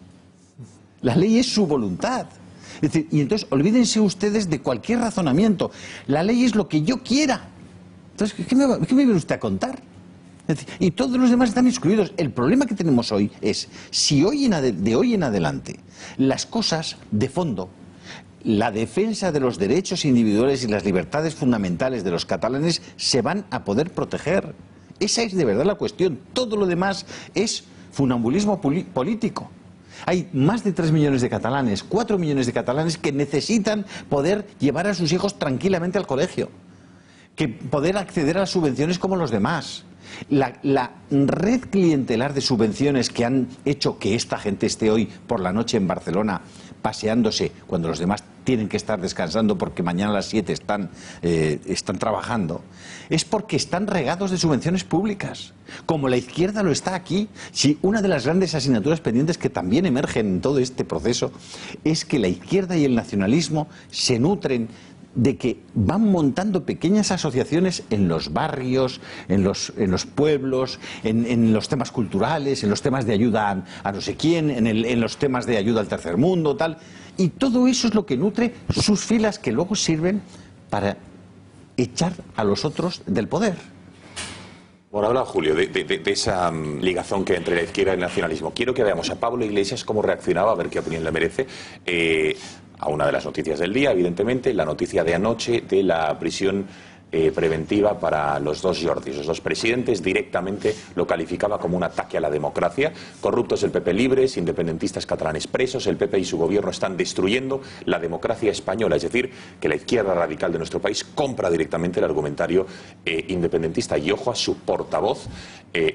La ley es su voluntad. Es decir, y entonces olvídense ustedes de cualquier razonamiento. La ley es lo que yo quiera. Entonces, ¿qué me viene usted a contar? Es decir, y todos los demás están excluidos. El problema que tenemos hoy es, si de hoy en adelante las cosas de fondo, la defensa de los derechos individuales y las libertades fundamentales de los catalanes se van a poder proteger. Esa es de verdad la cuestión. Todo lo demás es funambulismo político. Hay más de 3 millones de catalanes, 4 millones de catalanes que necesitan poder llevar a sus hijos tranquilamente al colegio, que poder acceder a las subvenciones como los demás. La red clientelar de subvenciones que han hecho que esta gente esté hoy por la noche en Barcelona paseándose cuando los demás tienen que estar descansando porque mañana a las 7 están trabajando, es porque están regados de subvenciones públicas, como la izquierda lo está aquí. Si una de las grandes asignaturas pendientes que también emergen en todo este proceso es que la izquierda y el nacionalismo se nutren de que van montando pequeñas asociaciones en los barrios, en los pueblos, en los temas culturales, en los temas de ayuda a no sé quién, en los temas de ayuda al tercer mundo, tal. Y todo eso es lo que nutre sus filas, que luego sirven para echar a los otros del poder. Bueno, habla Julio de esa ligazón que hay entre la izquierda y el nacionalismo. Quiero que veamos a Pablo Iglesias cómo reaccionaba, a ver qué opinión le merece, a una de las noticias del día, evidentemente, la noticia de anoche de la prisión preventiva para los dos Jordis, los dos presidentes. Directamente lo calificaba como un ataque a la democracia. Corruptos del PP libres, independentistas catalanes presos, el PP y su gobierno están destruyendo la democracia española. Es decir, que la izquierda radical de nuestro país compra directamente el argumentario independentista. Y ojo a su portavoz,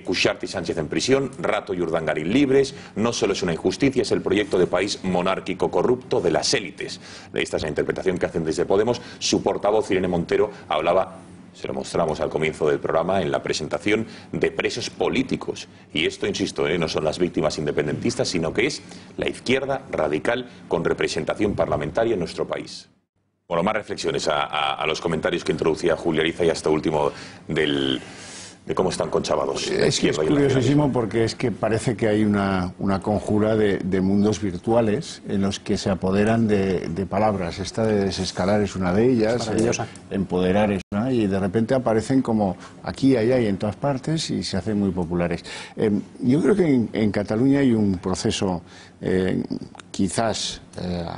Cuixart y Sánchez en prisión, Rato y Urdangarín libres. No solo es una injusticia, es el proyecto de país monárquico corrupto de las élites. Esta es la interpretación que hacen desde Podemos. Su portavoz, Irene Montero, hablaba, se lo mostramos al comienzo del programa, en la presentación, de presos políticos. Y esto, insisto, no son las víctimas independentistas, sino que es la izquierda radical con representación parlamentaria en nuestro país. Bueno, más reflexiones a los comentarios que introducía Julio Ariza y hasta último de cómo están conchavados. Es que es curiosísimo porque es que parece que hay una conjura de mundos virtuales en los que se apoderan de palabras. Esta de desescalar es una de ellas, empoderar es una, Cataluña y de repente aparecen como aquí, allá y en todas partes y se hacen muy populares. Yo creo que en Cataluña hay un proceso quizás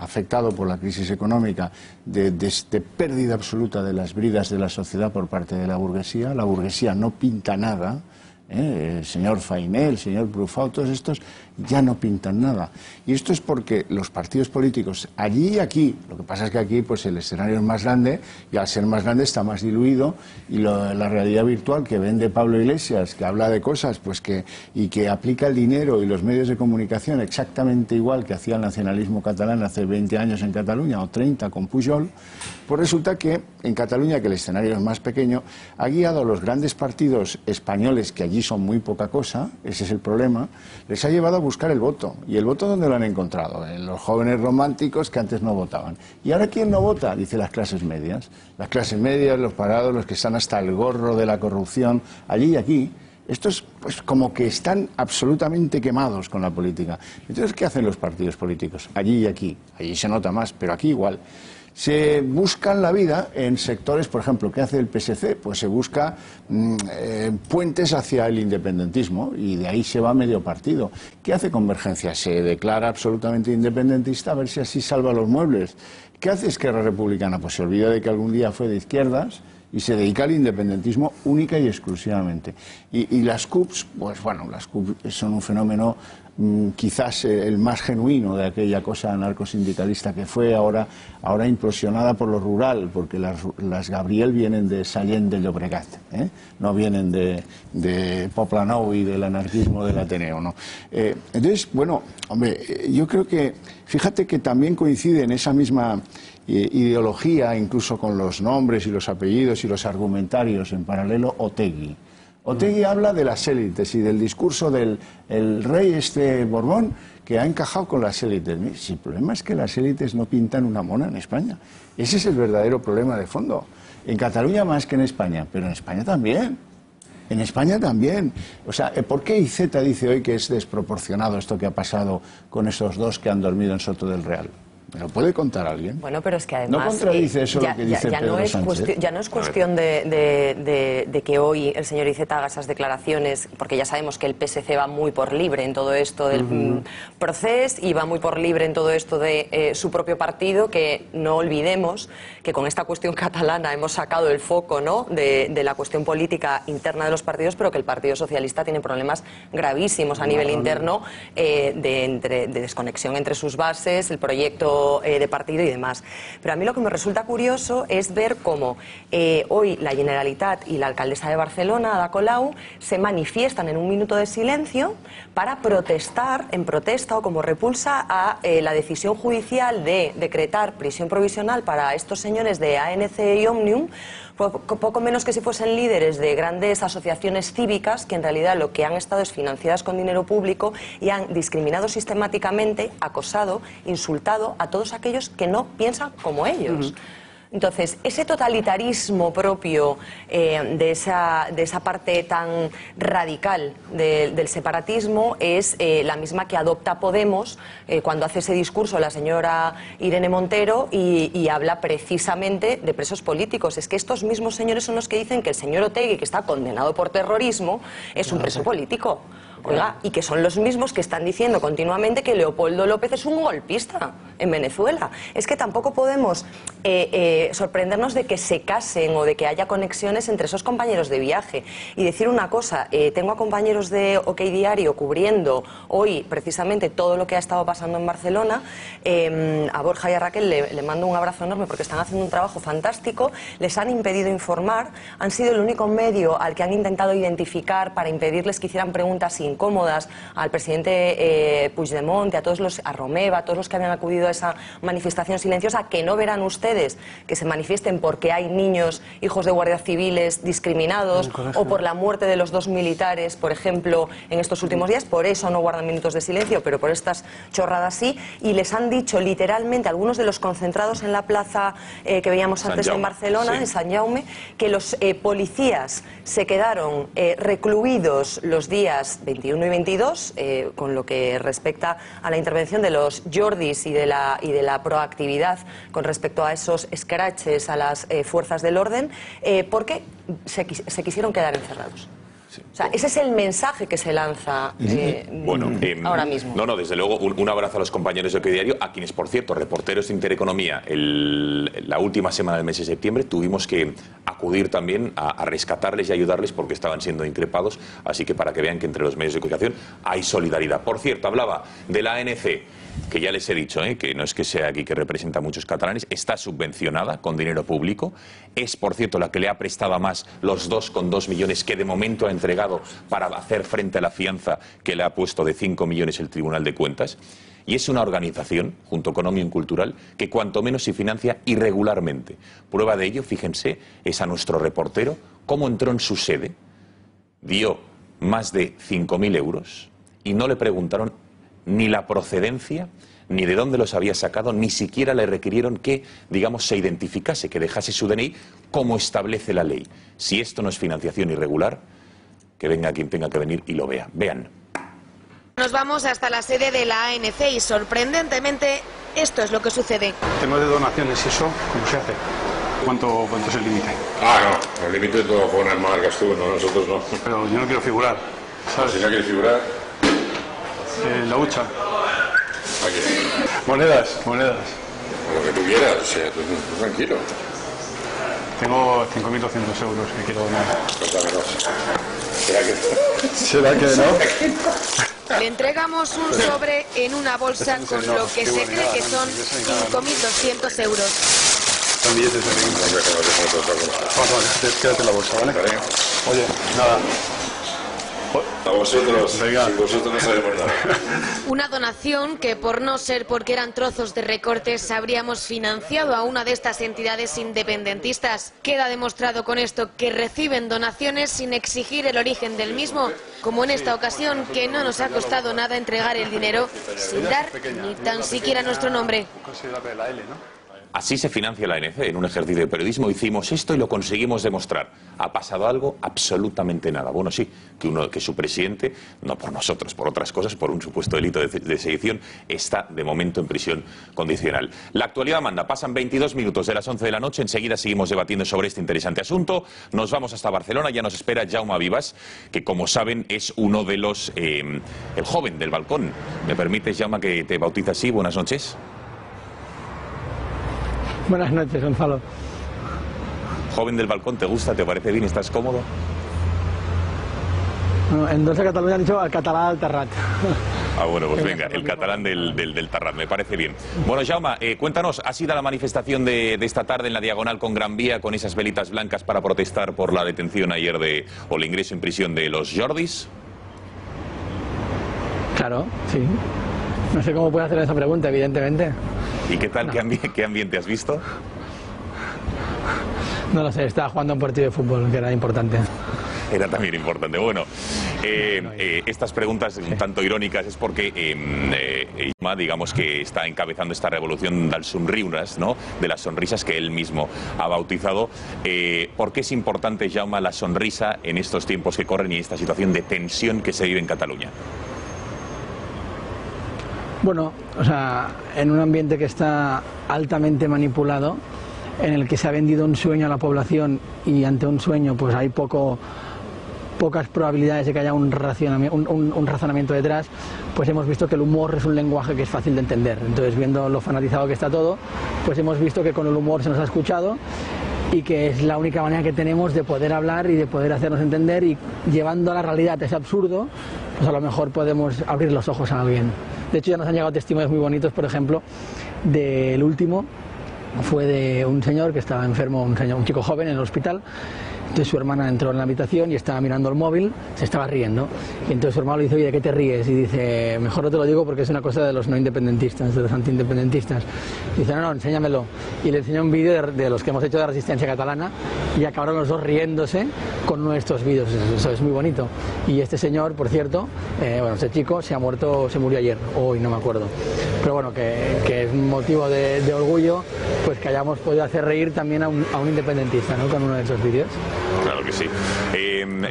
afectado por la crisis económica de pérdida absoluta de las bridas de la sociedad por parte de la burguesía. La burguesía no pinta nada. El señor Fainé, el señor Brufau, todos estos ya no pintan nada. Y esto es porque los partidos políticos, allí y aquí, lo que pasa es que aquí pues el escenario es más grande y al ser más grande está más diluido y la realidad virtual que vende Pablo Iglesias, que habla de cosas pues y que aplica el dinero y los medios de comunicación exactamente igual que hacía el nacionalismo catalán hace 20 años en Cataluña o 30 con Pujol, pues resulta que en Cataluña, que el escenario es más pequeño, ha guiado a los grandes partidos españoles, que allí son muy poca cosa, ese es el problema, les ha llevado a buscar el voto. ¿Y el voto dónde lo han encontrado? En los jóvenes románticos que antes no votaban. ¿Y ahora quién no vota? Dice las clases medias. Las clases medias, los parados, los que están hasta el gorro de la corrupción, allí y aquí. Estos, pues, como que están absolutamente quemados con la política. Entonces, ¿qué hacen los partidos políticos? Allí y aquí. Allí se nota más, pero aquí igual. Se buscan la vida en sectores, por ejemplo, ¿qué hace el PSC? Pues se busca puentes hacia el independentismo y de ahí se va medio partido. ¿Qué hace Convergencia? Se declara absolutamente independentista a ver si así salva los muebles. ¿Qué hace Esquerra Republicana? Pues se olvida de que algún día fue de izquierdas y se dedica al independentismo única y exclusivamente. Y las CUPs, pues bueno, las CUPs son un fenómeno quizás el más genuino de aquella cosa anarcosindicalista que fue, ahora implosionada por lo rural, porque las Gabriel vienen de Sallent de Llobregat, no vienen de Poblenou y del anarquismo del Ateneo, ¿no? Entonces, bueno, hombre, yo creo que, fíjate que también coincide en esa misma ideología, incluso con los nombres y los apellidos y los argumentarios en paralelo, Otegi. Otegi habla de las élites y del discurso del rey Borbón, que ha encajado con las élites. Si el problema es que las élites no pintan una mona en España. Ese es el verdadero problema de fondo. En Cataluña más que en España, pero en España también. En España también. O sea, ¿por qué IZ dice hoy que es desproporcionado esto que ha pasado con esos dos que han dormido en Soto del Real? ¿Me lo puede contar alguien? Bueno, pero es que además... ¿No contradice eso lo que dice Pedro Sánchez? Ya no es cuestión de que hoy el señor Iceta haga esas declaraciones, porque ya sabemos que el PSC va muy por libre en todo esto del proceso y va muy por libre en todo esto de su propio partido, que no olvidemos que con esta cuestión catalana hemos sacado el foco, ¿no?, de la cuestión política interna de los partidos, pero que el Partido Socialista tiene problemas gravísimos a nivel interno de desconexión entre sus bases, el proyecto de partido y demás. Pero a mí lo que me resulta curioso es ver cómo hoy la Generalitat y la alcaldesa de Barcelona, Ada Colau, se manifiestan en un minuto de silencio para protestar, en protesta o como repulsa a la decisión judicial de decretar prisión provisional para estos señores de ANC y Òmnium, poco menos que si fuesen líderes de grandes asociaciones cívicas que en realidad lo que han estado es financiadas con dinero público y han discriminado sistemáticamente, acosado, insultado a todos aquellos que no piensan como ellos. Entonces, ese totalitarismo propio de esa parte tan radical del separatismo es la misma que adopta Podemos cuando hace ese discurso la señora Irene Montero y habla precisamente de presos políticos. Es que estos mismos señores son los que dicen que el señor Otegi, que está condenado por terrorismo, es un preso político. Oiga, y que son los mismos que están diciendo continuamente que Leopoldo López es un golpista en Venezuela. Es que tampoco podemos sorprendernos de que se casen o de que haya conexiones entre esos compañeros de viaje. Y decir una cosa, tengo a compañeros de OK Diario cubriendo hoy precisamente todo lo que ha estado pasando en Barcelona. A Borja y a Raquel le mando un abrazo enorme porque están haciendo un trabajo fantástico. Les han impedido informar, han sido el único medio al que han intentado identificar para impedirles que hicieran preguntas incómodas al presidente Puigdemont, a Romeva, a todos los que habían acudido a esa manifestación silenciosa, que no verán ustedes que se manifiesten porque hay niños, hijos de guardias civiles discriminados o por la muerte de los 2 militares, por ejemplo, en estos últimos días. Por eso no guardan minutos de silencio, pero por estas chorradas sí. Y les han dicho literalmente algunos de los concentrados en la plaza que veíamos antes en Barcelona, en Sant Jaume, que los policías se quedaron recluidos los días 21 y 22, con lo que respecta a la intervención de los Jordis y de la de la proactividad con respecto a esos escraches a las fuerzas del orden, porque se quisieron quedar encerrados. O sea, ese es el mensaje que se lanza ahora mismo. No, desde luego, un abrazo a los compañeros de OK Diario, a quienes, por cierto, reporteros de Intereconomía, la última semana del mes de septiembre tuvimos que acudir también a rescatarles y ayudarles porque estaban siendo increpados, así que para que vean que entre los medios de comunicación hay solidaridad. Por cierto, hablaba de la ANC, que ya les he dicho, que no es que sea aquí que representa a muchos catalanes, está subvencionada con dinero público, es, por cierto, la que le ha prestado más los 2,2 millones que de momento ha entregado para hacer frente a la fianza que le ha puesto de 5 millones el Tribunal de Cuentas, y es una organización, junto con Òmnium Cultural, que cuanto menos se financia irregularmente. Prueba de ello, fíjense, es a nuestro reportero cómo entró en su sede, dio más de 5.000 euros y no le preguntaron ni la procedencia, ni de dónde los había sacado, ni siquiera le requirieron que, digamos, se identificase, que dejase su DNI como establece la ley. Si esto no es financiación irregular, que venga quien tenga que venir y lo vea. Vean. Nos vamos hasta la sede de la ANC y, sorprendentemente, esto es lo que sucede. Tema de donaciones y eso, ¿cómo se hace? ¿Cuánto es el límite? No, el límite lo pones marcas tú, no, nosotros no. Pero yo no quiero figurar, ¿sabes? Si no quieres figurar... la hucha. Aquí. Monedas. Lo que tú quieras, o sea, tú tranquilo. Tengo 5.200 euros que quiero donar. ¿Será que no? Le entregamos un sobre en una bolsa con lo que se cree que son 5.200 euros. Son billetes de 20. Quédate la bolsa, ¿vale? Oye, nada. A vosotros, sin vosotros no sabemos nada. Una donación que, por no ser porque eran trozos de recortes, habríamos financiado a una de estas entidades independentistas. Queda demostrado con esto que reciben donaciones sin exigir el origen del mismo, como en esta ocasión, que no nos ha costado nada entregar el dinero sin dar ni tan siquiera nuestro nombre. Así se financia la ANC. En un ejercicio de periodismo hicimos esto y lo conseguimos demostrar. ¿Ha pasado algo? Absolutamente nada. Bueno, sí, que su presidente, no por nosotros, por otras cosas, por un supuesto delito de sedición, está de momento en prisión condicional. La actualidad manda. Pasan 22 minutos de las 11 de la noche. Enseguida seguimos debatiendo sobre este interesante asunto. Nos vamos hasta Barcelona. Ya nos espera Jaume Vivas, que, como saben, es uno de los... el joven del balcón. ¿Me permites, Jaume, que te bautice así? Buenas noches. Buenas noches, Gonzalo. Joven del balcón, ¿te gusta? ¿Te parece bien? ¿Estás cómodo? Bueno, en Dolça Catalunya han dicho el catalán al Terrat. Bueno, pues venga, el catalán del Terrat, me parece bien. Bueno, Jaume, cuéntanos, ¿ha sido la manifestación de esta tarde en la Diagonal con Gran Vía, con esas velitas blancas para protestar por la detención ayer o el ingreso en prisión de los Jordis? Claro, sí. No sé cómo puede hacer esa pregunta, evidentemente. ¿Y qué tal? No. ¿Qué ambiente has visto? No lo sé, estaba jugando un partido de fútbol, que era importante. Era también importante. Bueno, estas preguntas un tanto irónicas es porque digamos que está encabezando esta revolución del somriures, ¿no? De las sonrisas que él mismo ha bautizado. ¿Por qué es importante, Jaume, la sonrisa en estos tiempos que corren y esta situación de tensión que se vive en Cataluña? Bueno, o sea, en un ambiente que está altamente manipulado, en el que se ha vendido un sueño a la población y ante un sueño pues hay pocas probabilidades de que haya un razonamiento detrás, pues hemos visto que el humor es un lenguaje que es fácil de entender. Entonces, viendo lo fanatizado que está todo, pues hemos visto que con el humor se nos ha escuchado y que es la única manera que tenemos de poder hablar y de poder hacernos entender, y llevando a la realidad ese absurdo, pues a lo mejor podemos abrir los ojos a alguien. De hecho, ya nos han llegado testimonios muy bonitos, por ejemplo, del último, fue de un señor que estaba enfermo, un chico joven en el hospital. Entonces su hermana entró en la habitación y estaba mirando el móvil, se estaba riendo. Y entonces su hermano le dice, oye, ¿de qué te ríes? Y dice, mejor no te lo digo porque es una cosa de los no independentistas, de los antiindependentistas. Y dice, no, enséñamelo. Y le enseñó un vídeo de los que hemos hecho de Resistencia Catalana y acabaron los dos riéndose con nuestros vídeos. Eso es muy bonito. Y este señor, por cierto, este chico se murió ayer, hoy no me acuerdo. Pero bueno, que es un motivo de orgullo, pues que hayamos podido hacer reír también a un independentista, ¿no? Con uno de esos vídeos. Claro que sí.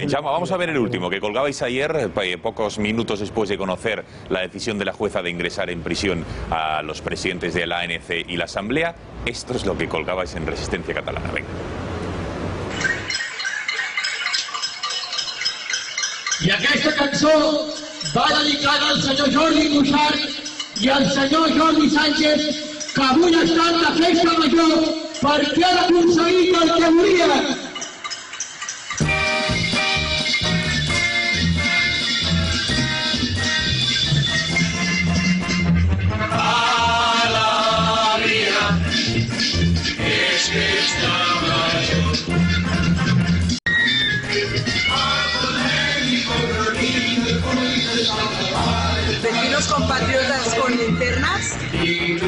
Jaume, vamos a ver el último, que colgabais ayer, pocos minutos después de conocer la decisión de la jueza de ingresar en prisión a los presidentes de la ANC y la Asamblea. Esto es lo que colgabais en Resistencia Catalana. Venga. I aquesta cançó va dedicada al senyor Jordi Cuixart i al senyor Jordi Sánchez, que avui estan de festa major perquè han aconseguit el que volien. Alegria és festa major. Vecinos compatriotas con linternas. Mis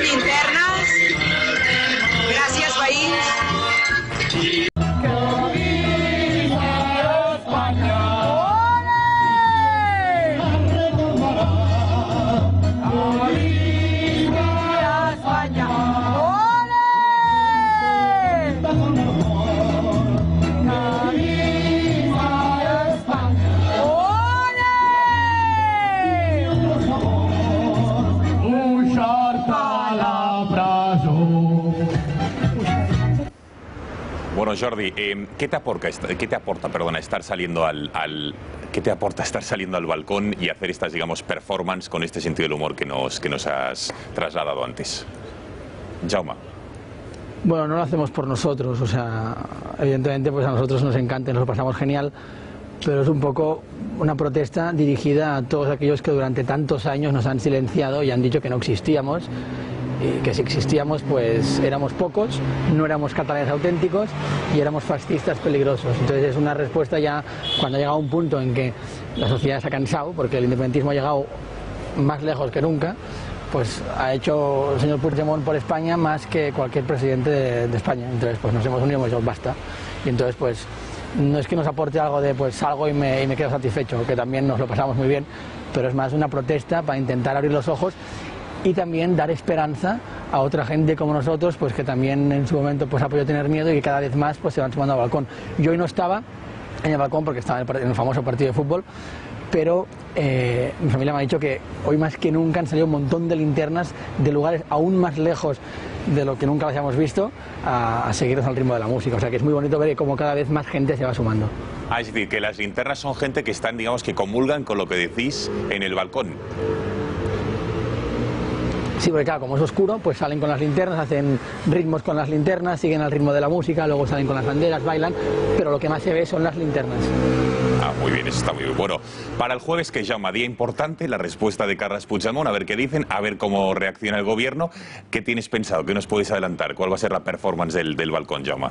linternas. Gracias, país. Bueno, Jordi, ¿qué te aporta estar saliendo ¿qué te aporta estar saliendo al balcón y hacer estas, digamos, performance con este sentido del humor que nos has trasladado antes? Jaume. Bueno, no lo hacemos por nosotros, o sea, evidentemente pues a nosotros nos encanta, nos lo pasamos genial, pero es un poco una protesta dirigida a todos aquellos que durante tantos años nos han silenciado y han dicho que no existíamos. Y que si existíamos pues éramos pocos, no éramos catalanes auténticos y éramos fascistas peligrosos. Entonces es una respuesta ya cuando ha llegado un punto en que la sociedad se ha cansado, porque el independentismo ha llegado más lejos que nunca, pues ha hecho el señor Puigdemont por España más que cualquier presidente de España. Entonces pues nos hemos unido y hemos dicho basta. Y entonces pues no es que nos aporte algo de pues salgo y me quedo satisfecho, que también nos lo pasamos muy bien, pero es más una protesta para intentar abrir los ojos y también dar esperanza a otra gente como nosotros, pues que también en su momento pues ha podido tener miedo y que cada vez más pues se van sumando al balcón. Yo hoy no estaba en el balcón porque estaba en el famoso partido de fútbol, pero mi familia me ha dicho que hoy más que nunca han salido un montón de linternas de lugares aún más lejos de lo que nunca las hayamos visto a seguirnos al ritmo de la música. O sea que es muy bonito ver cómo cada vez más gente se va sumando. Ah, es decir, que las linternas son gente que están, digamos, que comulgan con lo que decís en el balcón. Sí, porque claro, como es oscuro, pues salen con las linternas, hacen ritmos con las linternas, siguen al ritmo de la música, luego salen con las banderas, bailan, pero lo que más se ve son las linternas. Ah, muy bien, eso está muy bien. Bueno, para el jueves, que llama día importante, la respuesta de Carles Puigdemont, a ver qué dicen, a ver cómo reacciona el gobierno. ¿Qué tienes pensado? ¿Qué nos puedes adelantar? ¿Cuál va a ser la performance del balcón, Jaume?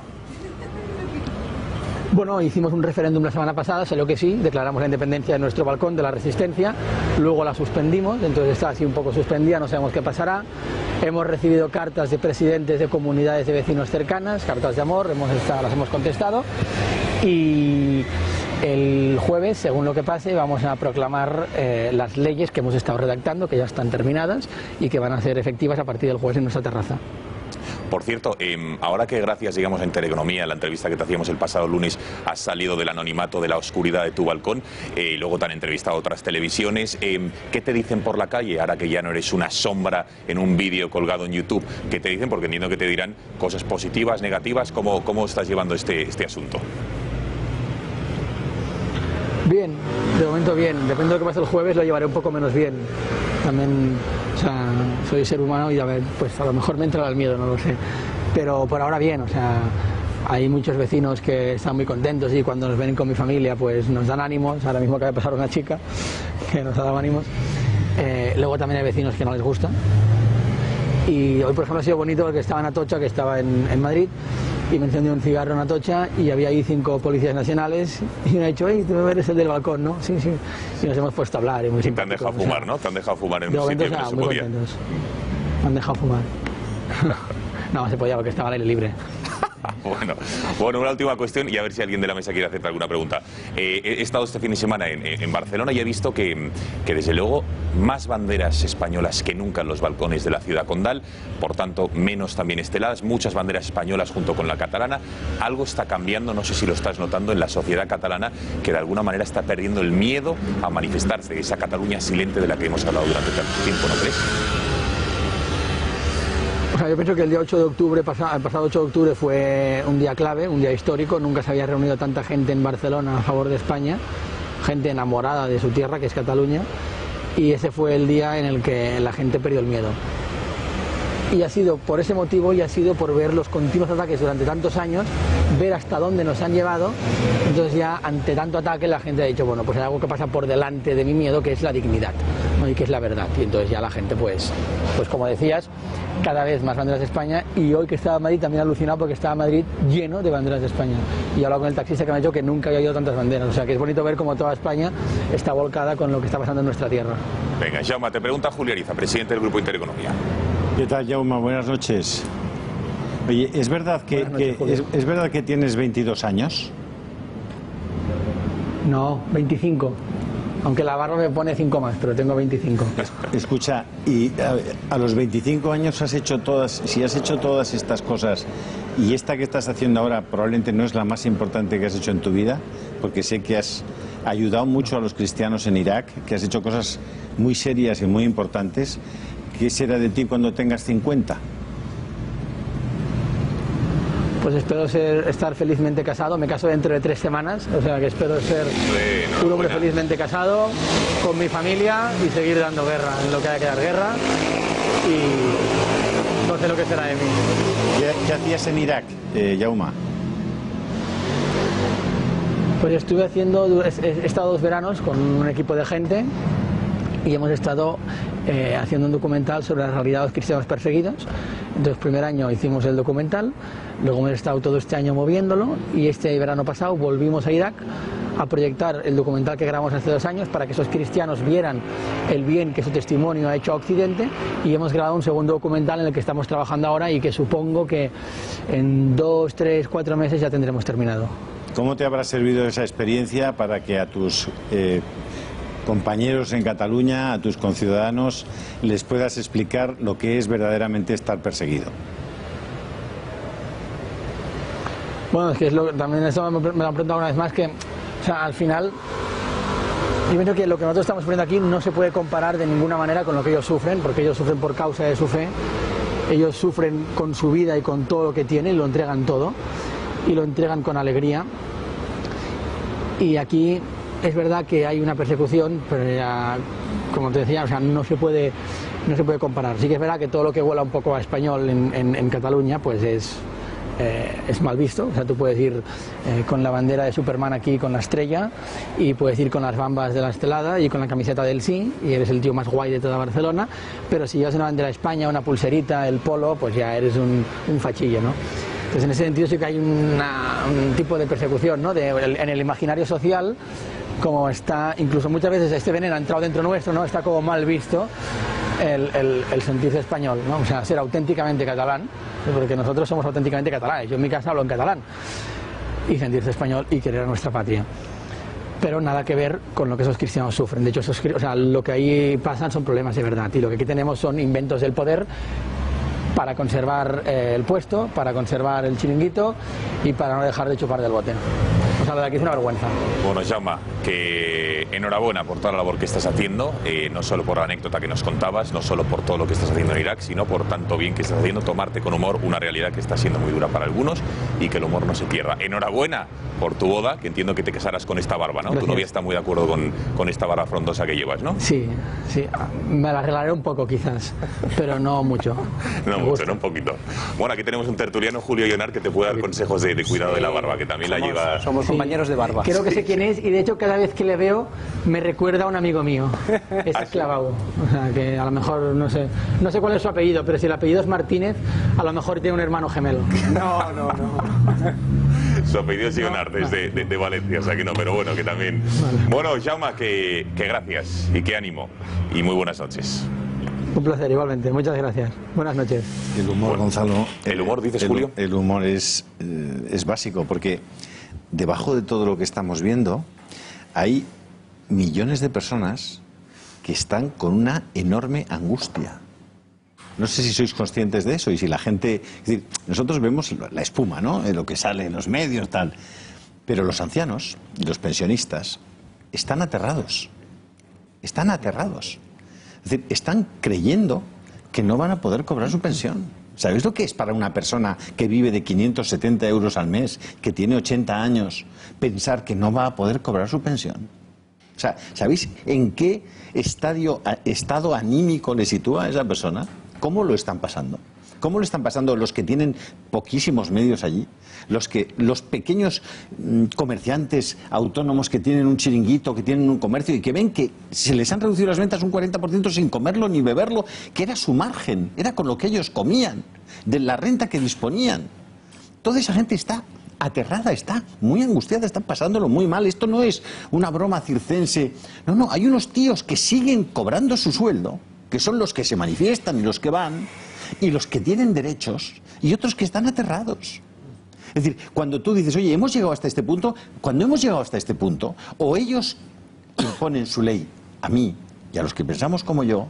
Bueno, hicimos un referéndum la semana pasada, salió que sí, declaramos la independencia de nuestro balcón, de la Resistencia, luego la suspendimos, entonces está así un poco suspendida, no sabemos qué pasará. Hemos recibido cartas de presidentes de comunidades de vecinos cercanas, cartas de amor, las hemos contestado y el jueves, según lo que pase, vamos a proclamar las leyes que hemos estado redactando, que ya están terminadas y que van a ser efectivas a partir del jueves en nuestra terraza. Por cierto, ahora que gracias, digamos, en Teleeconomía, en la entrevista que te hacíamos el pasado lunes, has salido del anonimato, de la oscuridad de tu balcón, y luego te han entrevistado otras televisiones, ¿qué te dicen por la calle ahora que ya no eres una sombra en un vídeo colgado en YouTube? ¿Qué te dicen? Porque entiendo que te dirán cosas positivas, negativas. ¿Cómo estás llevando este asunto? Bien, de momento bien. Depende de lo que pase el jueves, lo llevaré un poco menos bien. También, o sea, soy ser humano y a ver, pues a lo mejor me entrará el miedo, no lo sé. Pero por ahora bien, o sea, hay muchos vecinos que están muy contentos y cuando nos ven con mi familia, pues nos dan ánimos. Ahora mismo acaba de pasar una chica que nos ha dado ánimos. Luego también hay vecinos que no les gusta. Y hoy, por ejemplo, ha sido bonito porque estaba en Atocha, que estaba en Madrid, y me encendí un cigarro en Atocha y había ahí 5 policías nacionales y me ha dicho, hey, tú eres el del balcón, ¿no? Sí, sí. Y nos hemos puesto a hablar y muy simpáticos. Te han dejado fumar, ¿no? Te han dejado fumar en un sitio que no se podía. Me han dejado fumar. No, se podía porque estaba al aire libre. Bueno, una última cuestión y a ver si alguien de la mesa quiere hacerte alguna pregunta. He estado este fin de semana en Barcelona y he visto que desde luego más banderas españolas que nunca en los balcones de la ciudad condal, por tanto menos también esteladas, muchas banderas españolas junto con la catalana. Algo está cambiando, no sé si lo estás notando en la sociedad catalana, que de alguna manera está perdiendo el miedo a manifestarse, esa Cataluña silente de la que hemos hablado durante tanto tiempo, ¿no crees? O sea, yo pienso que el día 8 de octubre, el pasado 8 de octubre fue un día clave, un día histórico. Nunca se había reunido tanta gente en Barcelona a favor de España, gente enamorada de su tierra, que es Cataluña, y ese fue el día en el que la gente perdió el miedo. Y ha sido por ese motivo y ha sido por ver los continuos ataques durante tantos años, ver hasta dónde nos han llevado. Entonces ya ante tanto ataque la gente ha dicho, bueno, pues hay algo que pasa por delante de mi miedo, que es la dignidad, ¿no? Y que es la verdad. Y entonces ya la gente, pues como decías, cada vez más banderas de España. Y hoy que estaba en Madrid también alucinado porque estaba Madrid lleno de banderas de España. Y he hablado con el taxista que me ha dicho que nunca había oído tantas banderas. O sea que es bonito ver cómo toda España está volcada con lo que está pasando en nuestra tierra. Venga, Jaume, te pregunta Julio Ariza, presidente del Grupo Intereconomía. ¿Qué tal, Jaume? Buenas noches. Oye, ¿es verdad ¿es verdad que tienes 22 años? No, 25. Aunque la barba me pone 5 más, pero tengo 25. Escucha, y a los 25 años has hecho si has hecho todas estas cosas, y esta que estás haciendo ahora probablemente no es la más importante que has hecho en tu vida, porque sé que has ayudado mucho a los cristianos en Irak, que has hecho cosas muy serias y muy importantes. ¿Qué será de ti cuando tengas 50? Pues espero estar felizmente casado. Me caso dentro de 3 semanas, o sea que espero ser un hombre felizmente casado, con mi familia y seguir dando guerra en lo que haya que dar guerra. Y no sé lo que será de mí. ¿Qué hacías en Irak, Jaume? Pues he estado 2 veranos con un equipo de gente y hemos estado haciendo un documental sobre la realidad de los cristianos perseguidos. Entonces, el primer año hicimos el documental, luego hemos estado todo este año moviéndolo y este verano pasado volvimos a Irak a proyectar el documental que grabamos hace 2 años para que esos cristianos vieran el bien que su testimonio ha hecho a Occidente, y hemos grabado un segundo documental en el que estamos trabajando ahora y que supongo que en 2, 3, 4 meses ya tendremos terminado. ¿Cómo te habrá servido esa experiencia para que a tus compañeros en Cataluña, a tus conciudadanos, les puedas explicar lo que es verdaderamente estar perseguido? Bueno, es que también eso me lo han preguntado una vez más, que o sea, al final yo creo que lo que nosotros estamos poniendo aquí no se puede comparar de ninguna manera con lo que ellos sufren, porque ellos sufren por causa de su fe, ellos sufren con su vida y con todo lo que tienen, y lo entregan todo, y lo entregan con alegría. Y aquí es verdad que hay una persecución, pero ya, como te decía, o sea, no se puede comparar. Sí que es verdad que todo lo que huela un poco a español en Cataluña, pues es mal visto. O sea, tú puedes ir con la bandera de Superman aquí, con la estrella, y puedes ir con las bambas de la estelada y con la camiseta del sí, y eres el tío más guay de toda Barcelona. Pero si llevas una bandera de España, una pulserita, el polo, pues ya eres un fachillo, ¿no? Entonces, en ese sentido sí que hay un tipo de persecución, ¿no? En el imaginario social, como está, incluso muchas veces este veneno ha entrado dentro nuestro, ¿no? Está como mal visto el sentirse español, ¿no? O sea, ser auténticamente catalán, porque nosotros somos auténticamente catalanes. Yo en mi casa hablo en catalán, y sentirse español y querer a nuestra patria. Pero nada que ver con lo que esos cristianos sufren. De hecho, lo que ahí pasan son problemas de verdad, y lo que aquí tenemos son inventos del poder para conservar el puesto, para conservar el chiringuito y para no dejar de chupar del bote. O sea, lo de aquí es una vergüenza. Bueno, Jaume, que enhorabuena por toda la labor que estás haciendo, no solo por la anécdota que nos contabas, no solo por todo lo que estás haciendo en Irak, sino por tanto bien que estás haciendo, tomarte con humor una realidad que está siendo muy dura para algunos, y que el humor no se pierda. Enhorabuena por tu boda, que entiendo que te casarás con esta barba, ¿no? Gracias. Tu novia está muy de acuerdo con esta barba frondosa que llevas, ¿no? Sí, me la arreglaré un poco quizás, pero no mucho. No mucho, no un poquito. Bueno, aquí tenemos un tertuliano, Julio Ionar, que te puede dar consejos de cuidado de la barba, que también la lleva... Somos compañeros de barba. Creo que sé quién es, y de hecho cada vez que le veo me recuerda a un amigo mío. Es Clavau. O sea, que a lo mejor no sé cuál es su apellido, pero si el apellido es Martínez, a lo mejor tiene un hermano gemelo. No. Su apellido es Ionar, de Valencia, o sea que no, pero bueno, que también... Vale. Bueno, Jaume, que gracias y que ánimo y muy buenas noches. Un placer, igualmente. Muchas gracias. Buenas noches. El humor, Gonzalo. ¿El humor, dices, Julio? El humor es básico, porque debajo de todo lo que estamos viendo hay millones de personas que están con una enorme angustia. No sé si sois conscientes de eso y si la gente... Es decir, nosotros vemos la espuma, ¿no? Lo que sale en los medios, tal. Pero los ancianos y los pensionistas están aterrados. Están aterrados. Es decir, están creyendo que no van a poder cobrar su pensión. ¿Sabéis lo que es para una persona que vive de 570 euros al mes, que tiene 80 años, pensar que no va a poder cobrar su pensión? O sea, ¿sabéis en qué estado anímico le sitúa a esa persona? ¿Cómo lo están pasando? ¿Cómo lo están pasando los que tienen poquísimos medios allí? Los pequeños comerciantes autónomos que tienen un chiringuito, que tienen un comercio y que ven que se les han reducido las ventas un 40% sin comerlo ni beberlo, que era su margen, era con lo que ellos comían, de la renta que disponían. Toda esa gente está aterrada, está muy angustiada, está pasándolo muy mal. Esto no es una broma circense. No, no, hay unos tíos que siguen cobrando su sueldo, que son los que se manifiestan y los que van, y los que tienen derechos, y otros que están aterrados. Es decir, cuando tú dices, oye, hemos llegado hasta este punto, cuando hemos llegado hasta este punto, o ellos imponen su ley a mí y a los que pensamos como yo,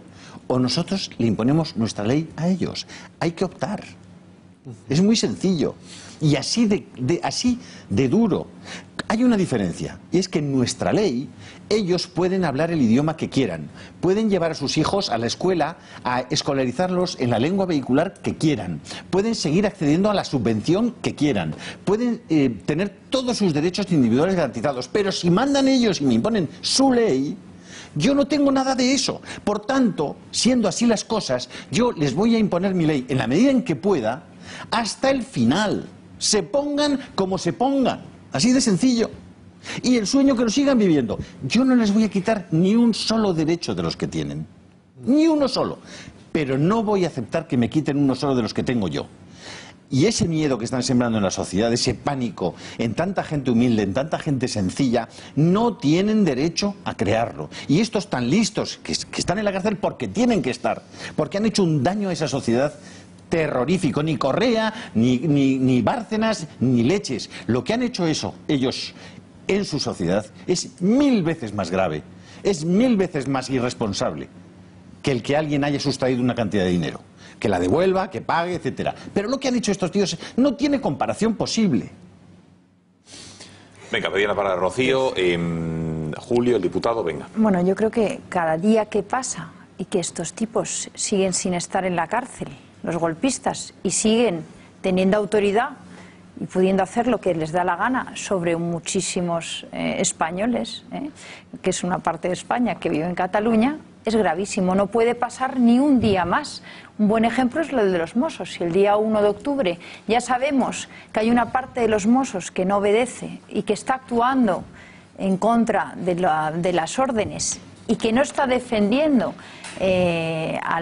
o nosotros le imponemos nuestra ley a ellos. Hay que optar. Es muy sencillo. Y así de duro. Hay una diferencia, y es que en nuestra ley ellos pueden hablar el idioma que quieran, pueden llevar a sus hijos a la escuela, a escolarizarlos en la lengua vehicular que quieran, pueden seguir accediendo a la subvención que quieran, pueden tener todos sus derechos individuales garantizados, pero si mandan ellos y me imponen su ley, yo no tengo nada de eso. Por tanto, siendo así las cosas, yo les voy a imponer mi ley en la medida en que pueda, hasta el final, se pongan como se pongan. Así de sencillo. Y el sueño que lo sigan viviendo. Yo no les voy a quitar ni un solo derecho de los que tienen. Ni uno solo. Pero no voy a aceptar que me quiten uno solo de los que tengo yo. Y ese miedo que están sembrando en la sociedad, ese pánico en tanta gente humilde, en tanta gente sencilla, no tienen derecho a crearlo. Y estos tan listos que están en la cárcel porque tienen que estar, porque han hecho un daño a esa sociedad terrorífico. Ni Correa, ni Bárcenas, ni Leches. Lo que han hecho ellos en su sociedad es 1000 veces más grave, es 1000 veces más irresponsable que el que alguien haya sustraído una cantidad de dinero, que la devuelva, que pague, etcétera. Pero lo que han hecho estos tíos no tiene comparación posible. Venga, pedían para Rocío, Julio, el diputado, venga. Bueno, yo creo que cada día que pasa y que estos tipos siguen sin estar en la cárcel, los golpistas, y siguen teniendo autoridad y pudiendo hacer lo que les da la gana sobre muchísimos españoles, que es una parte de España que vive en Cataluña, es gravísimo. No puede pasar ni un día más. Un buen ejemplo es lo de los Mossos. Si el día 1 de octubre ya sabemos que hay una parte de los Mossos que no obedece y que está actuando en contra de las órdenes y que no está defendiendo a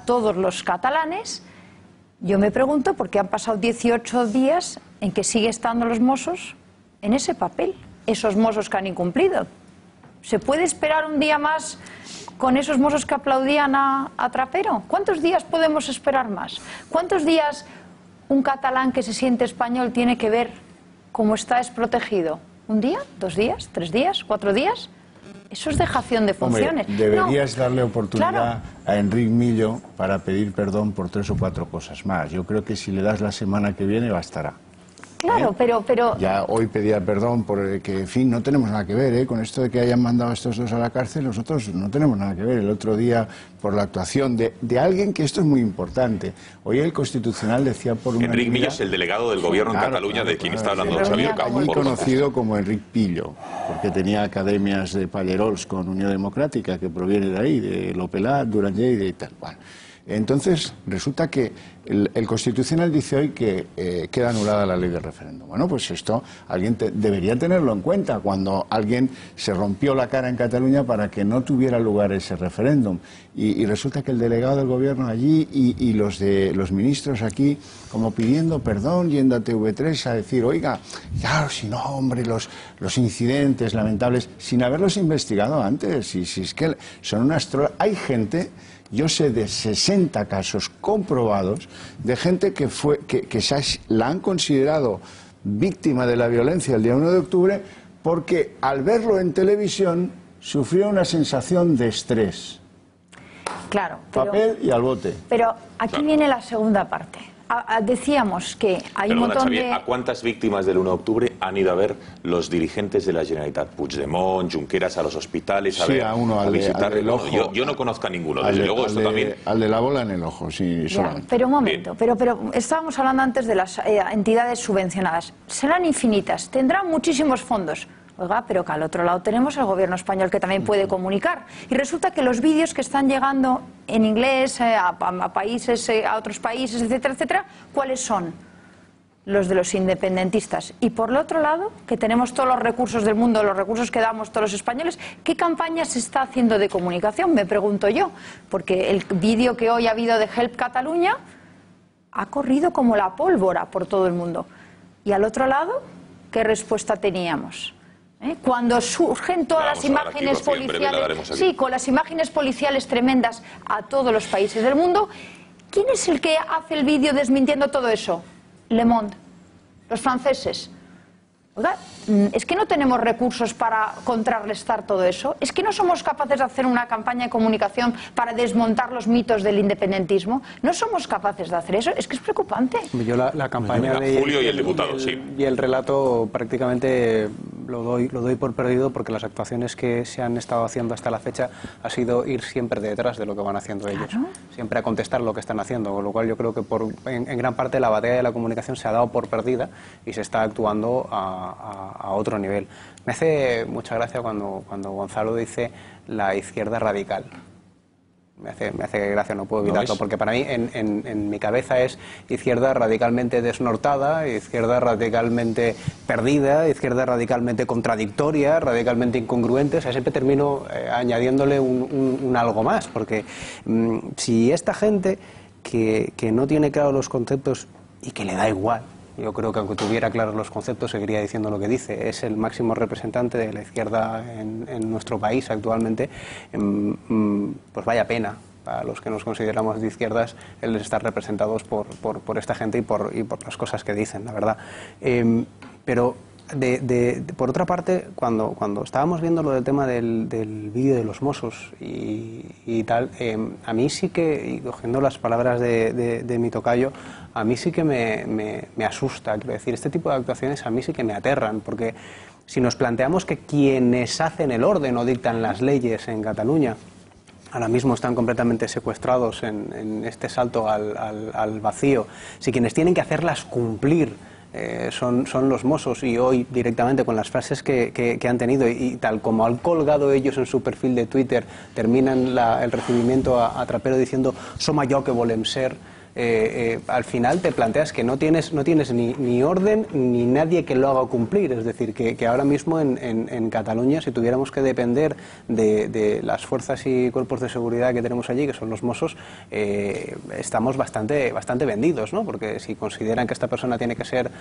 todos los catalanes, yo me pregunto por qué han pasado 18 días en que sigue estando los Mossos en ese papel, esos Mossos que han incumplido. ¿Se puede esperar un día más con esos Mossos que aplaudían a Trapero? ¿Cuántos días podemos esperar más? ¿Cuántos días un catalán que se siente español tiene que ver cómo está desprotegido? ¿Un día? ¿2 días? ¿3 días? ¿4 días? Eso es dejación de funciones. Hombre, deberías darle oportunidad claro a Enric Millo para pedir perdón por 3 o 4 cosas más. Yo creo que si le das la semana que viene, bastará. Claro, pero... Ya hoy pedía perdón por que, en fin, no tenemos nada que ver, con esto de que hayan mandado a estos dos a la cárcel, nosotros no tenemos nada que ver. El otro día, por la actuación de alguien, que esto es muy importante. Hoy el Constitucional decía por una... Enric Millo es el delegado del gobierno en Cataluña, de quien está hablando Xavier Calvo. Muy conocido como Enric Pillo, porque tenía academias de Pallerols con Unión Democrática, que proviene de ahí, de Lopelat, Duranger y de tal. Bueno, Entonces, resulta que el Constitucional dice hoy que queda anulada la ley del referéndum. Bueno, pues esto alguien debería tenerlo en cuenta cuando alguien se rompió la cara en Cataluña para que no tuviera lugar ese referéndum. Y resulta que el delegado del gobierno allí y los ministros aquí, como pidiendo perdón, yendo a TV3 a decir, oiga, claro, si no, hombre, los incidentes lamentables, sin haberlos investigado antes, si es que son unas trolas. Hay gente, yo sé de 60 casos comprobados de gente que la han considerado víctima de la violencia el día 1 de octubre porque al verlo en televisión sufrió una sensación de estrés. Claro. Papel y al bote. Pero aquí viene la segunda parte. Decíamos que hay un montón de... ¿A cuántas víctimas del 1 de octubre han ido a ver los dirigentes de la Generalitat? Puigdemont, Junqueras, a los hospitales, a visitar el ojo. Yo no conozco a ninguno, desde luego esto también... Al de la bola en el ojo, sí, solamente. Pero un momento, pero estábamos hablando antes de las entidades subvencionadas. Serán infinitas, tendrán muchísimos fondos. Oiga, pero que al otro lado tenemos el gobierno español que también puede comunicar. Y resulta que los vídeos que están llegando en inglés a países, a otros países, etcétera, etcétera, ¿cuáles son? Los de los independentistas. Y por el otro lado, que tenemos todos los recursos del mundo, los recursos que damos todos los españoles, ¿qué campaña se está haciendo de comunicación? Me pregunto yo. Porque el vídeo que hoy ha habido de Help Catalunya ha corrido como la pólvora por todo el mundo. Y al otro lado, ¿qué respuesta teníamos? Cuando surgen todas las imágenes policiales, sí, con las imágenes policiales tremendas a todos los países del mundo, ¿quién es el que hace el vídeo desmintiendo todo eso? Le Monde, los franceses. Oiga, es que no tenemos recursos para contrarrestar todo eso. Es que no somos capaces de hacer una campaña de comunicación para desmontar los mitos del independentismo. No somos capaces de hacer eso. Es que es preocupante. Yo la campaña de Julio y el diputado, sí. Y el relato prácticamente lo doy por perdido, porque las actuaciones que se han estado haciendo hasta la fecha ha sido ir siempre detrás de lo que van haciendo ellos. Siempre a contestar lo que están haciendo. Con lo cual yo creo que en gran parte la batalla de la comunicación se ha dado por perdida y se está actuando a otro nivel. Me hace mucha gracia cuando Gonzalo dice la izquierda radical. Me hace gracia, no puedo evitarlo, porque para mí en mi cabeza es izquierda radicalmente desnortada, izquierda radicalmente perdida, izquierda radicalmente contradictoria, radicalmente incongruente. O sea, siempre termino añadiéndole un algo más, porque si esta gente que no tiene claros los conceptos y que le da igual, yo creo que aunque tuviera claros los conceptos seguiría diciendo lo que dice, es el máximo representante de la izquierda en nuestro país actualmente, pues vaya pena para los que nos consideramos de izquierdas el estar representados por esta gente y por las cosas que dicen, la verdad. Pero por otra parte, cuando estábamos viendo lo del tema del vídeo de los Mossos y tal, a mí sí que, y cogiendo las palabras de mi tocayo, a mí sí que me asusta. Quiero decir, este tipo de actuaciones a mí sí que me aterran, porque si nos planteamos que quienes hacen el orden o dictan las leyes en Cataluña ahora mismo están completamente secuestrados en este salto al vacío, si quienes tienen que hacerlas cumplir son los Mossos, y hoy directamente con las frases que han tenido y tal como han colgado ellos en su perfil de Twitter, terminan el recibimiento a Trapero diciendo "som allò que volem ser", al final te planteas que no tienes ni orden ni nadie que lo haga cumplir. Es decir, que ahora mismo en Cataluña, si tuviéramos que depender de las fuerzas y cuerpos de seguridad que tenemos allí, que son los Mossos, estamos bastante vendidos, ¿no? Porque si consideran que esta persona tiene que ser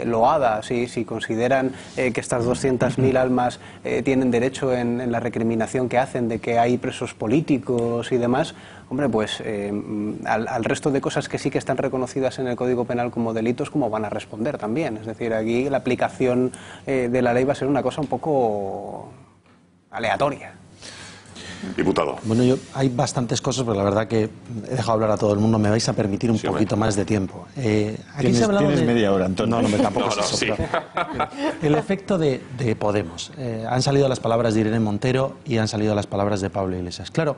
loada, si consideran que estas 200.000 almas tienen derecho en la recriminación que hacen de que hay presos políticos y demás, hombre, pues al resto de cosas que sí que están reconocidas en el Código Penal como delitos, ¿cómo van a responder también? Es decir, aquí la aplicación de la ley va a ser una cosa un poco aleatoria. Diputado. Bueno, hay bastantes cosas, pero la verdad que he dejado hablar a todo el mundo. Me vais a permitir un poquito más de tiempo. Aquí se ha hablado tienes media hora, Antonio. No, tampoco es eso. Sí. Pero el efecto de Podemos. Han salido las palabras de Irene Montero y han salido las palabras de Pablo Iglesias. Claro,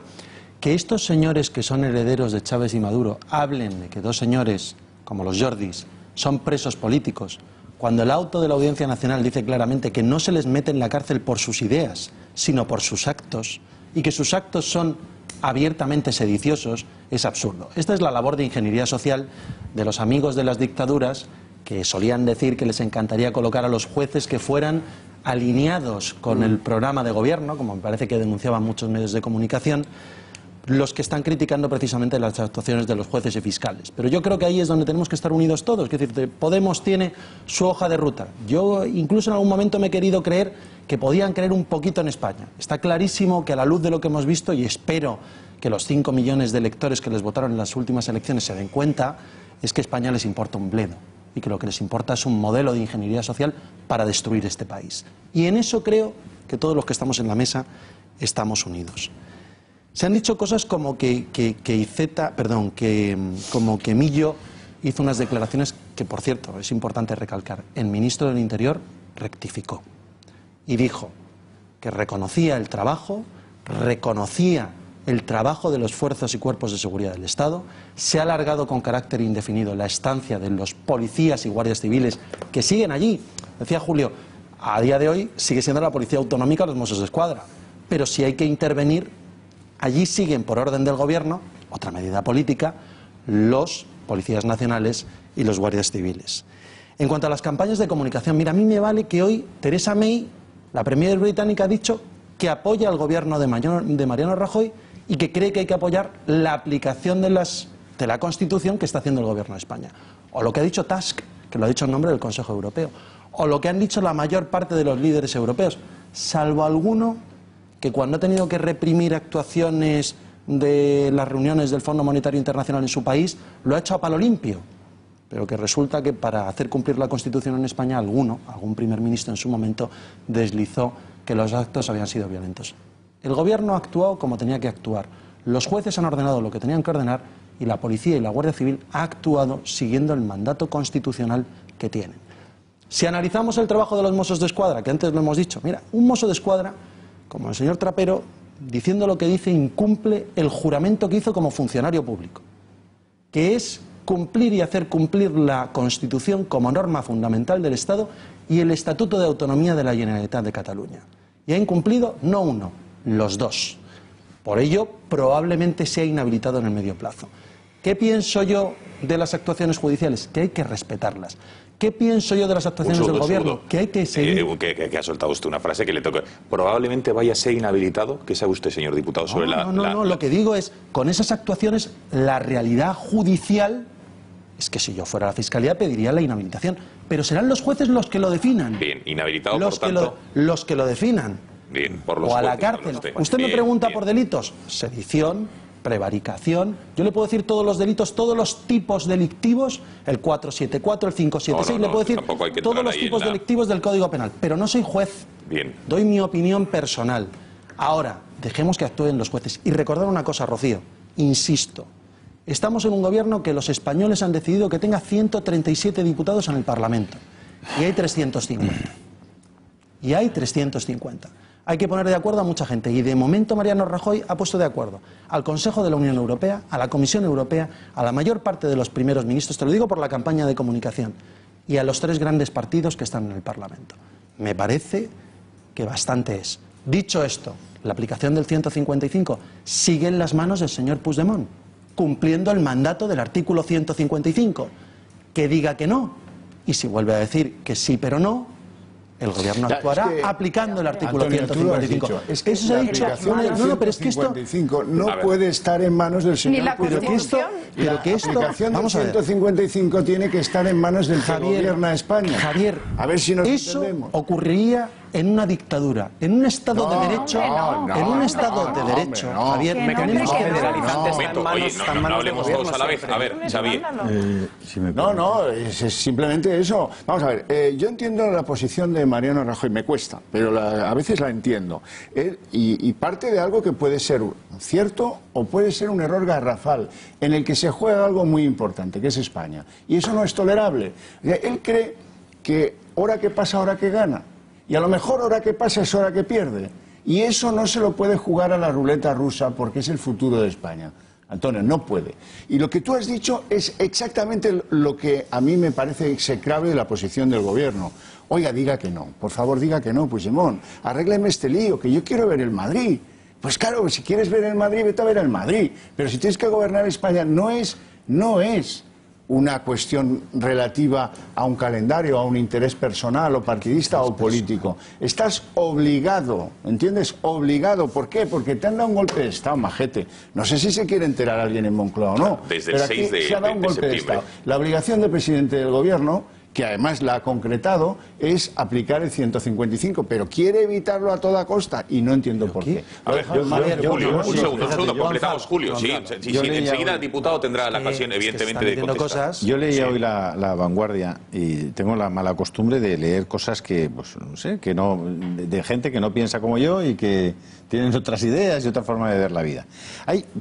que estos señores que son herederos de Chávez y Maduro hablen de que dos señores, como los Jordis, son presos políticos, cuando el auto de la Audiencia Nacional dice claramente que no se les mete en la cárcel por sus ideas, sino por sus actos, y que sus actos son abiertamente sediciosos, es absurdo. Esta es la labor de ingeniería social de los amigos de las dictaduras, que solían decir que les encantaría colocar a los jueces que fueran alineados con el programa de gobierno, como me parece que denunciaban muchos medios de comunicación, los que están criticando precisamente las actuaciones de los jueces y fiscales. Pero yo creo que ahí es donde tenemos que estar unidos todos. Es decir, Podemos tiene su hoja de ruta. Yo incluso en algún momento me he querido creer que podían creer un poquito en España. Está clarísimo que a la luz de lo que hemos visto, y espero que los 5 millones de electores que les votaron en las últimas elecciones se den cuenta, es que a España les importa un bledo y que lo que les importa es un modelo de ingeniería social para destruir este país. Y en eso creo que todos los que estamos en la mesa estamos unidos. Se han dicho cosas como que Millo hizo unas declaraciones que, por cierto, es importante recalcar. El ministro del Interior rectificó y dijo que reconocía el trabajo de los fuerzas y cuerpos de seguridad del Estado. Se ha alargado con carácter indefinido la estancia de los policías y guardias civiles que siguen allí. Decía Julio, a día de hoy sigue siendo la Policía Autonómica los Mossos d'Esquadra, pero si hay que intervenir, allí siguen por orden del gobierno, otra medida política, los policías nacionales y los guardias civiles. En cuanto a las campañas de comunicación, mira, a mí me vale que hoy Theresa May, la premier británica, ha dicho que apoya al gobierno de Mariano Rajoy y que cree que hay que apoyar la aplicación de la Constitución que está haciendo el gobierno de España. O lo que ha dicho Tusk, que lo ha dicho en nombre del Consejo Europeo. O lo que han dicho la mayor parte de los líderes europeos, salvo alguno que cuando ha tenido que reprimir actuaciones de las reuniones del Fondo Monetario Internacional en su país, lo ha hecho a palo limpio. Pero que resulta que para hacer cumplir la Constitución en España, algún primer ministro en su momento, deslizó que los actos habían sido violentos. El gobierno ha actuado como tenía que actuar. Los jueces han ordenado lo que tenían que ordenar y la policía y la Guardia Civil ha actuado siguiendo el mandato constitucional que tienen. Si analizamos el trabajo de los Mossos d'Esquadra, que antes lo hemos dicho, mira, un Mosso d'Esquadra, como el señor Trapero, diciendo lo que dice, incumple el juramento que hizo como funcionario público, que es cumplir y hacer cumplir la Constitución como norma fundamental del Estado y el Estatuto de Autonomía de la Generalitat de Cataluña. Y ha incumplido no uno, los dos. Por ello, probablemente sea inhabilitado en el medio plazo. ¿Qué pienso yo de las actuaciones judiciales? Que hay que respetarlas. ¿Qué pienso yo de las actuaciones del gobierno? Que hay que seguir. Que ha soltado usted una frase que le toca. Probablemente vaya a ser inhabilitado. ¿Qué sabe usted, señor diputado, sobre No, lo que digo es, con esas actuaciones, la realidad judicial es que si yo fuera la Fiscalía pediría la inhabilitación. Pero serán los jueces los que lo definan. Bien, inhabilitado, por tanto. Los que lo definan. Bien, por los o a la jueces, cárcel. Usted me pregunta por delitos. Sedición, prevaricación. Yo le puedo decir todos los delitos, todos los tipos delictivos, el 474, el 576, le puedo decir todos los tipos delictivos del Código Penal. Pero no soy juez. Bien. Doy mi opinión personal. Ahora, dejemos que actúen los jueces. Y recordar una cosa, Rocío, insisto, estamos en un gobierno que los españoles han decidido que tenga 137 diputados en el Parlamento. Y hay 350. Hay que poner de acuerdo a mucha gente. Y de momento Mariano Rajoy ha puesto de acuerdo al Consejo de la Unión Europea, a la Comisión Europea, a la mayor parte de los primeros ministros, te lo digo por la campaña de comunicación, y a los 3 grandes partidos que están en el Parlamento. Me parece que bastante es. Dicho esto, la aplicación del 155 sigue en las manos del señor Puigdemont, cumpliendo el mandato del artículo 155. Que diga que no. Y si vuelve a decir que sí, pero no, el gobierno actuará aplicando el artículo 155. Es que la aplicación del 155 no puede estar en manos del señor Puigdemont. La aplicación del 155 tiene que estar en manos del que gobierna España. Javier, a ver si nos eso entendemos. ocurriría en una dictadura, en un Estado de Derecho, Javier, mecanismos generalizantes no hablemos todos a la vez. A ver, Xavier. Es simplemente eso. Vamos a ver, yo entiendo la posición de Mariano Rajoy, me cuesta, pero a veces la entiendo. Y parte de algo que puede ser cierto o puede ser un error garrafal, en el que se juega algo muy importante, que es España. Y eso no es tolerable. Él cree que hora que pasa, hora que gana. Y a lo mejor hora que pasa es hora que pierde. Y eso no se lo puede jugar a la ruleta rusa porque es el futuro de España. Antonio, no puede. Y lo que tú has dicho es exactamente lo que a mí me parece execrable de la posición del gobierno. Oiga, diga que no. Por favor, diga que no, Puigdemont. Arrégleme este lío, que yo quiero ver el Madrid. Pues claro, si quieres ver el Madrid, vete a ver el Madrid. Pero si tienes que gobernar España, no es una cuestión relativa a un calendario, a un interés personal o partidista o político. Estás obligado, ¿entiendes? Obligado. ¿Por qué? Porque te han dado un golpe de Estado, majete. No sé si se quiere enterar alguien en Moncloa o no. Desde el 6 de se ha dado un golpe de Estado. La obligación del presidente del gobierno, que además la ha concretado, es aplicar el 155, pero quiere evitarlo a toda costa y no entiendo por qué. A ver, Julio, un segundo, completamos, Julio. Sí, enseguida el diputado tendrá la ocasión, evidentemente, de contestar. Yo leía hoy la Vanguardia y tengo la mala costumbre de leer cosas que, pues, no sé, que no, de gente que no piensa como yo y que tienen otras ideas y otra forma de ver la vida.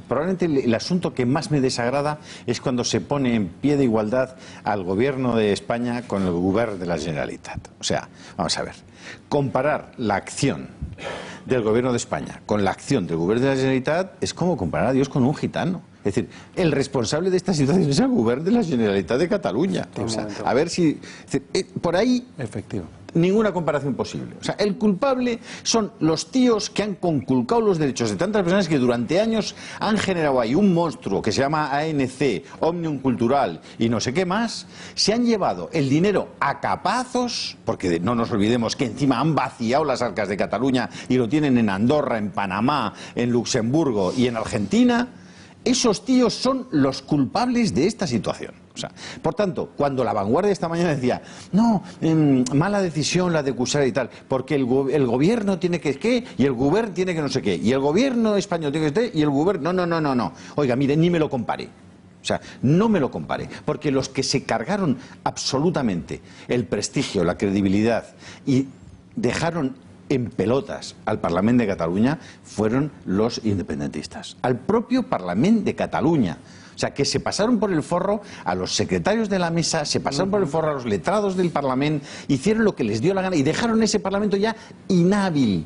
Probablemente el asunto que más me desagrada es cuando se pone en pie de igualdad al gobierno de España con el gobierno de la Generalitat. O sea, vamos a ver, comparar la acción del gobierno de España con la acción del gobierno de la Generalitat es como comparar a Dios con un gitano. Es decir, el responsable de esta situación es el gobierno de la Generalitat de Cataluña. O sea, a ver si... por ahí... Efectivo. Ninguna comparación posible. O sea, el culpable son los tíos que han conculcado los derechos de tantas personas que durante años han generado ahí un monstruo que se llama ANC, Òmnium Cultural y no sé qué más. Se han llevado el dinero a capazos, porque no nos olvidemos que encima han vaciado las arcas de Cataluña y lo tienen en Andorra, en Panamá, en Luxemburgo y en Argentina. Esos tíos son los culpables de esta situación. O sea, por tanto, cuando la Vanguardia esta mañana decía, no, mala decisión la de acusar y tal, porque el gobierno tiene que qué, y el gobierno tiene que no sé qué, y el gobierno español tiene que y el gobierno... No. Oiga, mire, ni me lo compare. O sea, no me lo compare, porque los que se cargaron absolutamente el prestigio, la credibilidad y dejaron en pelotas al Parlament de Cataluña fueron los independentistas, al propio Parlament de Cataluña. O sea, que se pasaron por el forro a los secretarios de la mesa, se pasaron por el forro a los letrados del Parlamento, hicieron lo que les dio la gana y dejaron ese Parlamento ya inhábil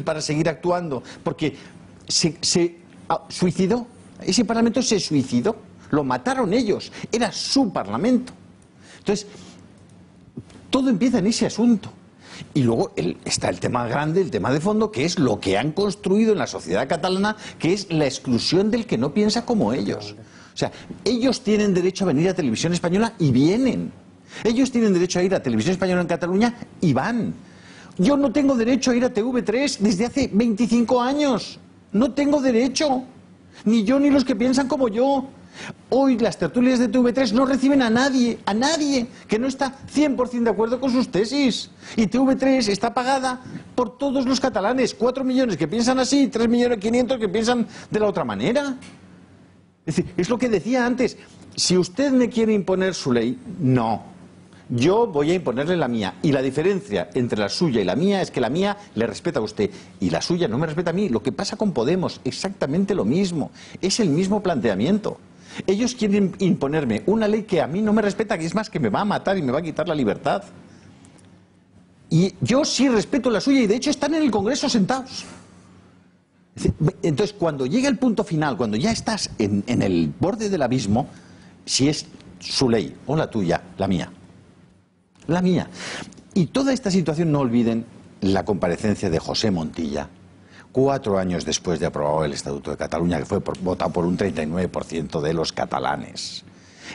para seguir actuando, porque se suicidó, ese Parlamento se suicidó, lo mataron ellos, era su Parlamento. Entonces, todo empieza en ese asunto. Y luego está el tema grande, el tema de fondo, que es lo que han construido en la sociedad catalana, que es la exclusión del que no piensa como ellos. O sea, ellos tienen derecho a venir a Televisión Española y vienen. Ellos tienen derecho a ir a Televisión Española en Cataluña y van. Yo no tengo derecho a ir a TV3 desde hace 25 años. No tengo derecho. Ni yo ni los que piensan como yo. Hoy las tertulias de TV3 no reciben a nadie que no está 100% de acuerdo con sus tesis. Y TV3 está pagada por todos los catalanes. 4 millones que piensan así, 3.500.000 que piensan de la otra manera. Es decir, es lo que decía antes. Si usted me quiere imponer su ley, no. Yo voy a imponerle la mía. Y la diferencia entre la suya y la mía es que la mía le respeta a usted y la suya no me respeta a mí. Lo que pasa con Podemos, exactamente lo mismo. Es el mismo planteamiento. Ellos quieren imponerme una ley que a mí no me respeta, que es más, que me va a matar y me va a quitar la libertad. Y yo sí respeto la suya y de hecho están en el Congreso sentados. Entonces, cuando llega el punto final, cuando ya estás en el borde del abismo, si es su ley o la tuya, la mía. La mía. Y toda esta situación, no olviden la comparecencia de José Montilla, 4 años después de aprobado el Estatuto de Cataluña, que fue votado por un 39% de los catalanes.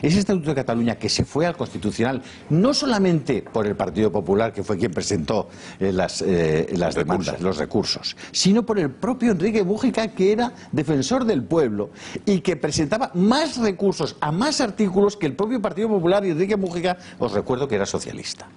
Ese Estatuto de Cataluña que se fue al Constitucional, no solamente por el Partido Popular, que fue quien presentó las demandas, los recursos, sino por el propio Enrique Múgica, que era defensor del pueblo y que presentaba más recursos a más artículos que el propio Partido Popular, y Enrique Múgica, os recuerdo que era socialista.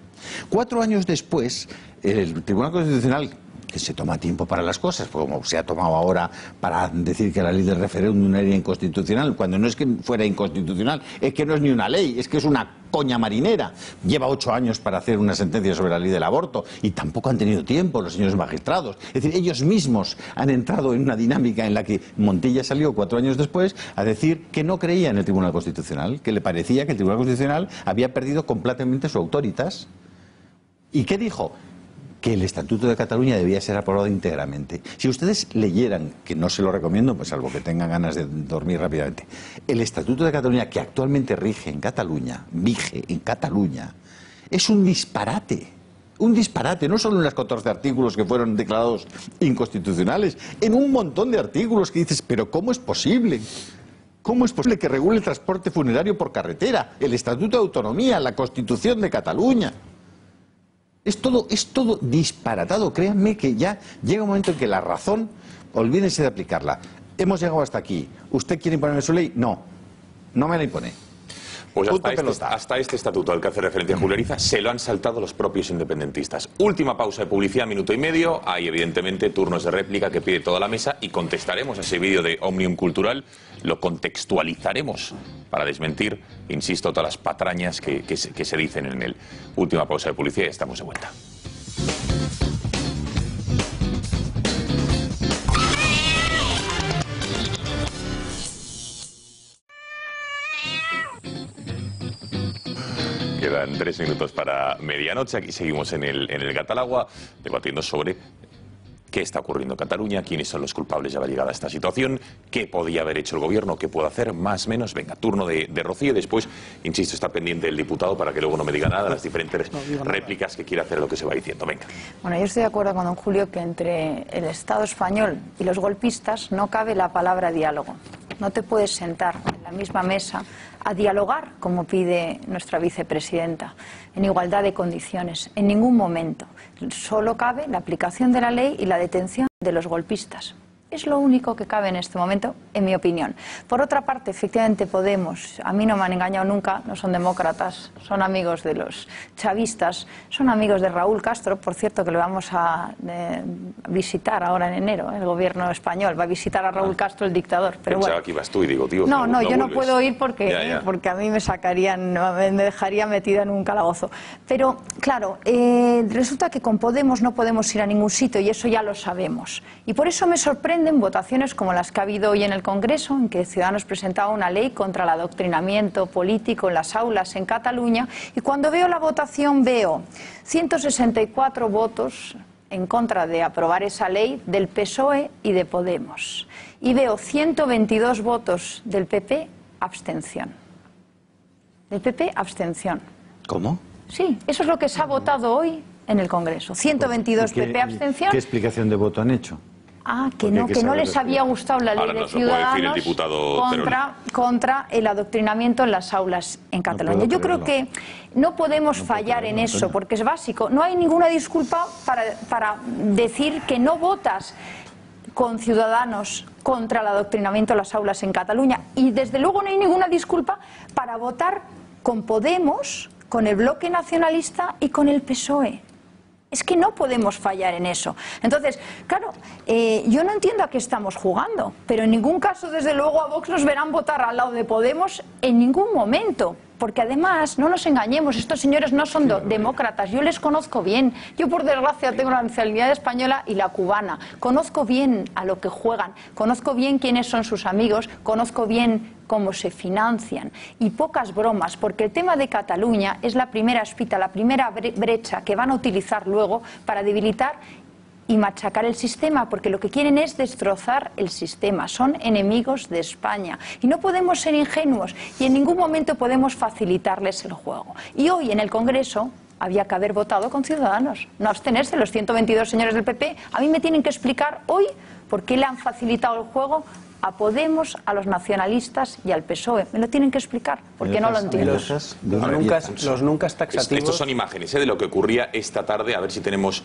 4 años después, el Tribunal Constitucional, que se toma tiempo para las cosas, como se ha tomado ahora para decir que la ley del referéndum era inconstitucional, cuando no es que fuera inconstitucional, es que no es ni una ley, es que es una coña marinera. Lleva 8 años para hacer una sentencia sobre la ley del aborto y tampoco han tenido tiempo los señores magistrados. Es decir, ellos mismos han entrado en una dinámica en la que Montilla salió 4 años después a decir que no creía en el Tribunal Constitucional, que le parecía que el Tribunal Constitucional había perdido completamente su autoritas. ¿Y qué dijo? Que el Estatuto de Cataluña debía ser aprobado íntegramente. Si ustedes leyeran, que no se lo recomiendo, pues salvo que tengan ganas de dormir rápidamente, el Estatuto de Cataluña que actualmente rige en Cataluña, es un disparate. Un disparate, no solo en los 14 artículos que fueron declarados inconstitucionales, en un montón de artículos que dices, pero ¿cómo es posible? ¿Cómo es posible que regule el transporte funerario por carretera, el Estatuto de Autonomía, la Constitución de Cataluña? Es todo disparatado. Créanme que ya llega un momento en que la razón, olvídense de aplicarla. Hemos llegado hasta aquí. ¿Usted quiere imponerme su ley? No, no me la impone. Pues hasta este estatuto al que hace referencia Julio Ariza se lo han saltado los propios independentistas. Última pausa de publicidad, minuto y medio. Hay evidentemente turnos de réplica que pide toda la mesa y contestaremos a ese vídeo de Òmnium Cultural. Lo contextualizaremos para desmentir, insisto, todas las patrañas que se dicen en él. Última pausa de publicidad y estamos de vuelta. Quedan 3 minutos para medianoche. Aquí seguimos en el Gatalagua, debatiendo sobre qué está ocurriendo en Cataluña, quiénes son los culpables de haber llegado a esta situación, qué podía haber hecho el gobierno, qué puede hacer, más o menos. Venga, turno de Rocío. Después, insisto, está pendiente el diputado para que luego no me diga nada de las diferentes réplicas que quiere hacer lo que se va diciendo. Venga. Bueno, yo estoy de acuerdo con don Julio que entre el Estado español y los golpistas no cabe la palabra diálogo. No te puedes sentar en la misma mesa a dialogar, como pide nuestra vicepresidenta, en igualdad de condiciones, en ningún momento. Solo cabe la aplicación de la ley y la detención de los golpistas. Es lo único que cabe en este momento, en mi opinión. Por otra parte, efectivamente Podemos, a mí no me han engañado nunca, no son demócratas, son amigos de los chavistas, son amigos de Raúl Castro, por cierto, que le vamos a visitar ahora en enero, el gobierno español va a visitar a Raúl Castro, el dictador. Pero pensaba bueno, que ibas tú y digo, tío, no, yo no vuelves. puedo ir porque a mí me sacarían, me dejaría metida en un calabozo. Pero, claro, resulta que con Podemos no podemos ir a ningún sitio y eso ya lo sabemos. Y por eso me sorprenden votaciones como las que ha habido hoy en el Congreso, en que Ciudadanos presentaba una ley contra el adoctrinamiento político en las aulas en Cataluña, y cuando veo la votación veo 164 votos en contra de aprobar esa ley del PSOE y de Podemos, y veo 122 votos del PP, abstención. Del PP, abstención. ¿Cómo? Sí, eso es lo que se ha votado hoy en el Congreso. 122 PP, abstención. ¿Qué explicación de voto han hecho? Ah, que no les había gustado la ley de Ciudadanos contra el adoctrinamiento en las aulas en Cataluña. Yo creo que no podemos fallar en eso, porque es básico. No hay ninguna disculpa para decir que no votas con Ciudadanos contra el adoctrinamiento en las aulas en Cataluña. Y desde luego no hay ninguna disculpa para votar con Podemos, con el bloque nacionalista y con el PSOE. Es que no podemos fallar en eso. Entonces, claro, yo no entiendo a qué estamos jugando, pero en ningún caso, desde luego, a Vox nos verán votar al lado de Podemos en ningún momento. Porque además, no nos engañemos, estos señores no son demócratas, yo les conozco bien. Yo, por desgracia, tengo la nacionalidad española y la cubana. Conozco bien a lo que juegan, conozco bien quiénes son sus amigos, conozco bien cómo se financian. Y pocas bromas, porque el tema de Cataluña es la primera espita, la primera brecha que van a utilizar luego para debilitar y machacar el sistema, porque lo que quieren es destrozar el sistema, son enemigos de España y no podemos ser ingenuos y en ningún momento podemos facilitarles el juego. Y hoy en el Congreso había que haber votado con Ciudadanos, no abstenerse. Los 122 señores del PP a mí me tienen que explicar hoy por qué le han facilitado el juego a Podemos, a los nacionalistas y al PSOE. Me lo tienen que explicar, porque no lo entiendo. Los nunca taxativos. Estos son imágenes de lo que ocurría esta tarde. A ver si tenemos...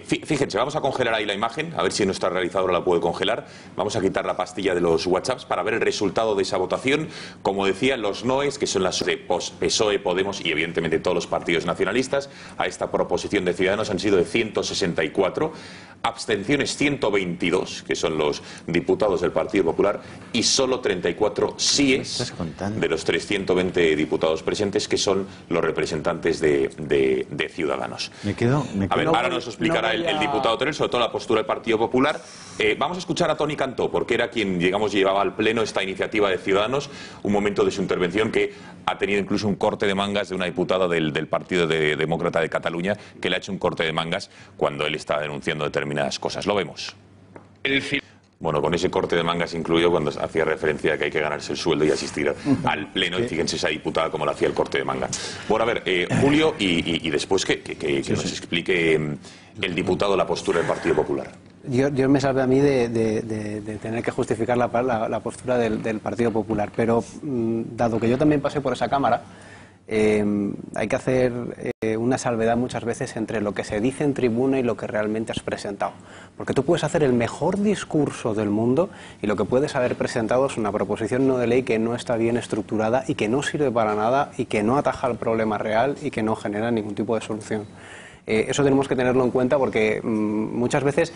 fíjense, vamos a congelar ahí la imagen, a ver si nuestra realizadora la puede congelar. Vamos a quitar la pastilla de los WhatsApps para ver el resultado de esa votación. Como decía, los noes, que son las de PSOE, Podemos y evidentemente todos los partidos nacionalistas, a esta proposición de Ciudadanos han sido de 164. Abstenciones 122, que son los diputados del Partido Popular, y solo 34 síes de los 320 diputados presentes, que son los representantes de Ciudadanos. A ver, ahora nos explicará el diputado Teruel, sobre todo la postura del Partido Popular. Vamos a escuchar a Toni Cantó, porque era quien, digamos, llevaba al pleno esta iniciativa de Ciudadanos, un momento de su intervención que ha tenido incluso un corte de mangas de una diputada del Partido Demócrata de Cataluña, que le ha hecho un corte de mangas cuando él estaba denunciando determinadas cosas. Lo vemos. Bueno, con ese corte de mangas incluido cuando hacía referencia a que hay que ganarse el sueldo y asistir al pleno, y fíjense esa diputada como le hacía el corte de manga. Bueno, a ver, Julio, y después que nos explique el diputado la postura del Partido Popular. Yo me salvé a mí de tener que justificar la postura del Partido Popular, pero dado que yo también pasé por esa Cámara, hay que hacer una salvedad muchas veces entre lo que se dice en tribuna y lo que realmente has presentado. Porque tú puedes hacer el mejor discurso del mundo y lo que puedes haber presentado es una proposición no de ley que no está bien estructurada y que no sirve para nada y que no ataja al problema real y que no genera ningún tipo de solución. Eso tenemos que tenerlo en cuenta porque muchas veces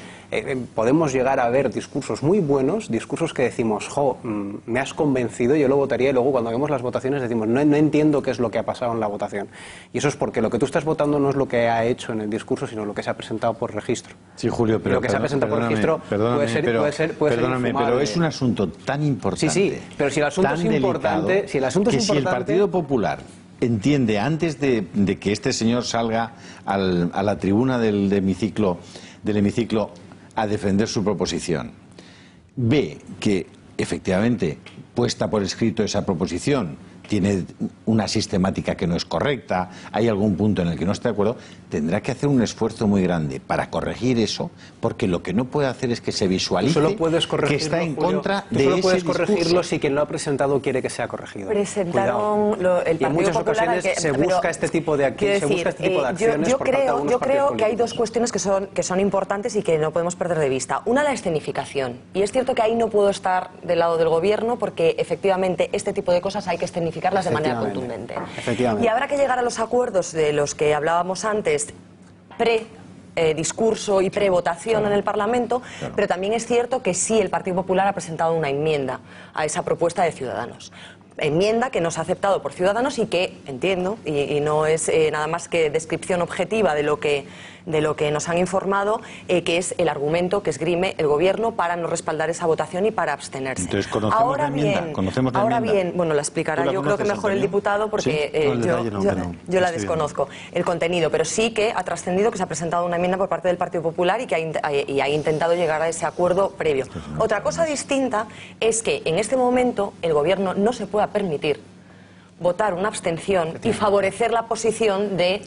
podemos llegar a ver discursos muy buenos, discursos que decimos, me has convencido, yo lo votaría, y luego cuando vemos las votaciones decimos, no entiendo qué es lo que ha pasado en la votación. Y eso es porque lo que tú estás votando no es lo que ha hecho en el discurso, sino lo que se ha presentado por registro. Sí, Julio, pero lo que se ha presentado por registro puede ser infumable. Pero es un asunto tan importante. Sí, pero si el asunto es importante, si el Partido Popular entiende, antes de que este señor salga a la tribuna del hemiciclo a defender su proposición, ve que efectivamente puesta por escrito esa proposición tiene una sistemática que no es correcta, hay algún punto en el que no está de acuerdo, tendrá que hacer un esfuerzo muy grande para corregir eso, porque lo que no puede hacer es que se visualice que está en contra de ese discurso. Solo puedes corregirlo si quien lo ha presentado quiere que sea corregido. Presentaron el Partido Popular, y en muchas ocasiones se busca este tipo de acciones yo creo que hay dos cuestiones que son importantes y que no podemos perder de vista. Una, la escenificación. Y es cierto que ahí no puedo estar del lado del gobierno porque efectivamente este tipo de cosas hay que escenificarlas de manera contundente. Y habrá que llegar a los acuerdos de los que hablábamos antes, discurso y pre-votación en el Parlamento, pero también es cierto que sí, el Partido Popular ha presentado una enmienda a esa propuesta de Ciudadanos. Enmienda que no se ha aceptado por Ciudadanos y que, entiendo, y no es nada más que descripción objetiva de lo que nos han informado, que es el argumento que esgrime el Gobierno para no respaldar esa votación y para abstenerse. Entonces, ¿conocemos la enmienda? Ahora bien, bueno, la explicará yo creo que mejor el diputado porque yo la desconozco, el contenido, pero sí que ha trascendido que se ha presentado una enmienda por parte del Partido Popular y que ha intentado llegar a ese acuerdo previo. Otra cosa distinta es que en este momento el Gobierno no se pueda permitir votar una abstención y favorecer la posición de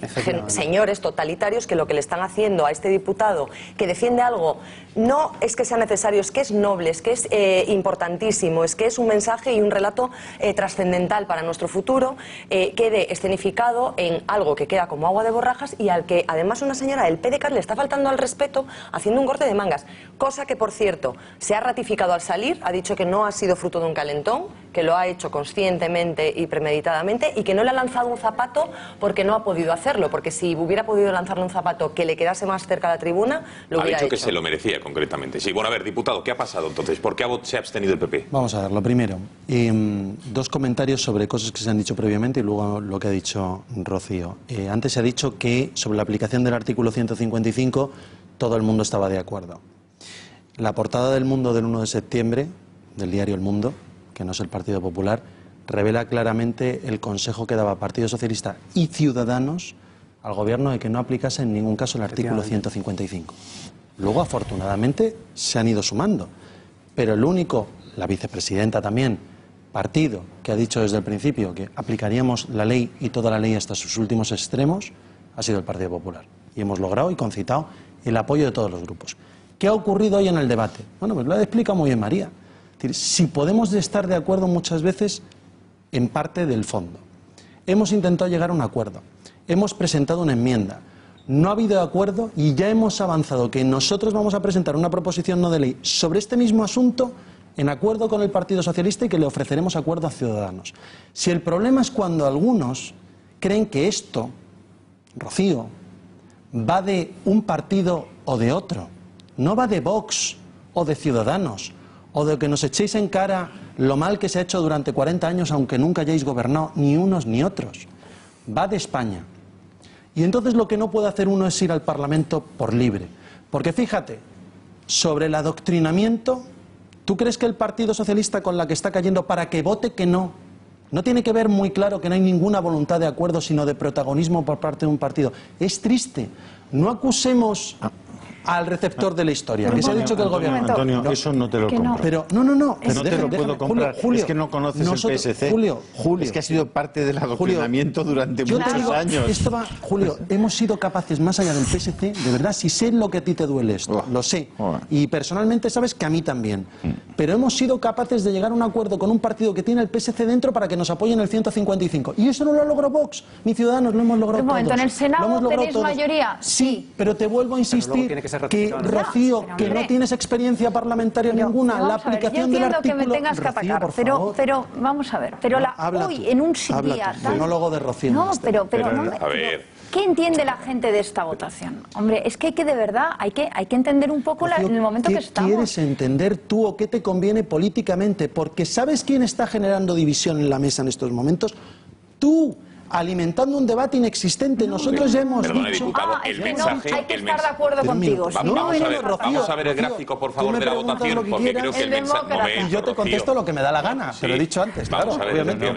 señores totalitarios que lo que le están haciendo a este diputado que defiende algo no es que sea necesario, es que es noble, es que es importantísimo, es que es un mensaje y un relato trascendental para nuestro futuro, quede escenificado en algo que queda como agua de borrajas y al que además una señora del PDeCAT le está faltando al respeto haciendo un corte de mangas, cosa que por cierto se ha ratificado al salir, ha dicho que no ha sido fruto de un calentón, que lo ha hecho conscientemente y premeditadamente y que no le ha lanzado un zapato porque no ha podido hacerlo, porque si hubiera podido lanzarle un zapato que le quedase más cerca a la tribuna, lo hubiera hecho. Ha dicho que se lo merecía concretamente. Sí, bueno, a ver, diputado, ¿qué ha pasado entonces? ¿Por qué se ha abstenido el PP? Vamos a ver, lo primero, dos comentarios sobre cosas que se han dicho previamente y luego lo que ha dicho Rocío. Antes se ha dicho que sobre la aplicación del artículo 155 todo el mundo estaba de acuerdo. La portada del Mundo del 1 de septiembre, del diario El Mundo, que no es el Partido Popular, revela claramente el consejo que daba Partido Socialista y Ciudadanos al Gobierno de que no aplicase en ningún caso el artículo 155. Luego, afortunadamente, se han ido sumando. Pero el único, la vicepresidenta también, partido que ha dicho desde el principio que aplicaríamos la ley y toda la ley hasta sus últimos extremos, ha sido el Partido Popular. Y hemos logrado y concitado el apoyo de todos los grupos. ¿Qué ha ocurrido hoy en el debate? Bueno, pues lo ha explicado muy bien María. Es decir, si podemos estar de acuerdo muchas veces en parte del fondo. Hemos intentado llegar a un acuerdo. Hemos presentado una enmienda. No ha habido acuerdo y ya hemos avanzado que nosotros vamos a presentar una proposición no de ley sobre este mismo asunto en acuerdo con el Partido Socialista y que le ofreceremos acuerdo a Ciudadanos. Si el problema es cuando algunos creen que esto, Rocío, va de un partido o de otro, no va de Vox o de Ciudadanos, o de que nos echéis en cara lo mal que se ha hecho durante 40 años aunque nunca hayáis gobernado ni unos ni otros. Va de España. Y entonces lo que no puede hacer uno es ir al Parlamento por libre. Porque fíjate, sobre el adoctrinamiento, ¿tú crees que el Partido Socialista con la que está cayendo para que vote que no tiene que ver muy claro que no hay ninguna voluntad de acuerdo sino de protagonismo por parte de un partido? Es triste. No acusemos al receptor de la historia, que se ha dicho que el gobierno... Antonio, eso no te lo compro. Pero no Pero te lo puedo comprar. Julio, es que no conoces nosotros, el PSC. Julio, es que ha sido parte del adoctrinamiento durante muchos años. Julio, hemos sido capaces, más allá del PSC, de verdad, si sé lo que a ti te duele esto, lo sé. Y personalmente sabes que a mí también. Pero hemos sido capaces de llegar a un acuerdo con un partido que tiene el PSC dentro para que nos apoyen el 155. Y eso no lo logró Vox, ni Ciudadanos, lo hemos logrado todos. ¿En el Senado tenéis mayoría? Sí, pero te vuelvo a insistir que, Rocío, que no tienes experiencia parlamentaria ninguna, la aplicación del artículo... que me tengas que atacar, pero vamos a ver, hoy en un día... Monólogo de Rocío. No, pero a ver... ¿Qué entiende la gente de esta votación? Hombre, es que hay que de verdad, hay que entender un poco en el momento que estamos. ¿Qué quieres entender tú o qué te conviene políticamente? Porque ¿sabes quién está generando división en la mesa en estos momentos? Tú, alimentando un debate inexistente. Nosotros ya hemos dicho... diputado, el mensaje... hay que estar de acuerdo contigo. Vamos a ver el gráfico, por favor, de la votación, porque creo que el mensaje... Y yo te contesto lo que me da la gana, te lo he dicho antes, claro, obviamente.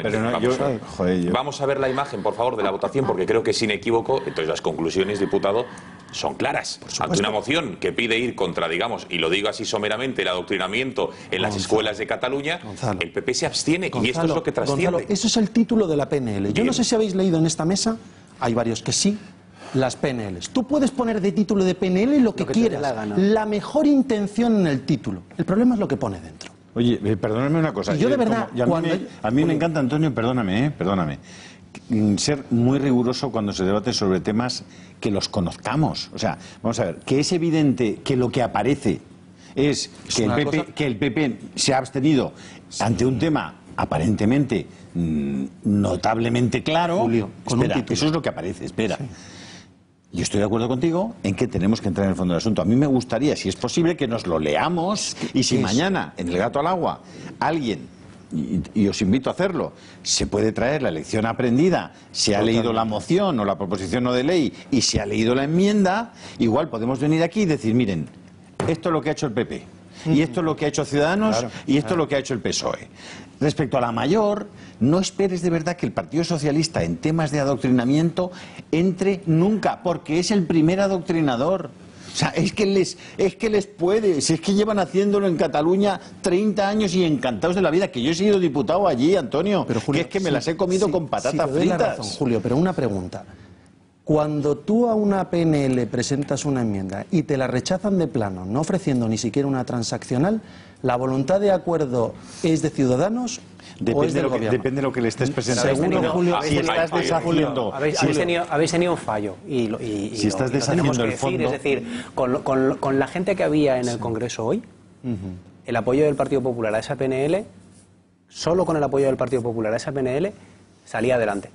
Vamos a ver la imagen, por favor, de la votación, porque creo que es inequívoco. Entonces las conclusiones, diputado, son claras. Ante una moción que pide ir contra, digamos, y lo digo así someramente, el adoctrinamiento en las escuelas de Cataluña, el PP se abstiene y esto es lo que trasciende. Eso es el título de la PNL. Yo no sé si habéis leído en esta mesa, hay varios que sí, las PNLs. Tú puedes poner de título de PNL lo que quieras, la mejor intención en el título. El problema es lo que pone dentro. Oye, perdóname una cosa. Y yo de verdad... a mí me encanta, Antonio, perdóname, ser muy riguroso cuando se debate sobre temas que los conozcamos. O sea, vamos a ver, que es evidente que lo que aparece es que el PP se ha abstenido ante un tema aparentemente notablemente claro. Julio, eso es lo que aparece, espera. Sí. Yo estoy de acuerdo contigo en que tenemos que entrar en el fondo del asunto. A mí me gustaría, si es posible, que nos lo leamos y si mañana, en el gato al agua, alguien, y os invito a hacerlo, se puede traer la lección aprendida, se ha leído la moción o la proposición no de ley y se ha leído la enmienda, igual podemos venir aquí y decir, miren, esto es lo que ha hecho el PP, y esto es lo que ha hecho Ciudadanos, y esto es lo que ha hecho el PSOE. Respecto a la mayor, no esperes de verdad que el Partido Socialista en temas de adoctrinamiento entre nunca, porque es el primer adoctrinador. O sea, es que les puede, si es que llevan haciéndolo en Cataluña 30 años y encantados de la vida, que yo he sido diputado allí, Antonio, pero Julio, que es que me las he comido con patatas fritas. La razón, Julio, pero una pregunta. Cuando tú a una PNL presentas una enmienda y te la rechazan de plano, no ofreciendo ni siquiera una transaccional, ¿la voluntad de acuerdo es de Ciudadanos o es del Gobierno? Depende de lo que le estés presentando. Seguro, Julio, si estás deshaciendo... Habéis tenido un fallo. Si estás deshaciendo el fondo... Es decir, con la gente que había en el Congreso hoy, el apoyo del Partido Popular a esa PNL, solo con el apoyo del Partido Popular a esa PNL, salía adelante.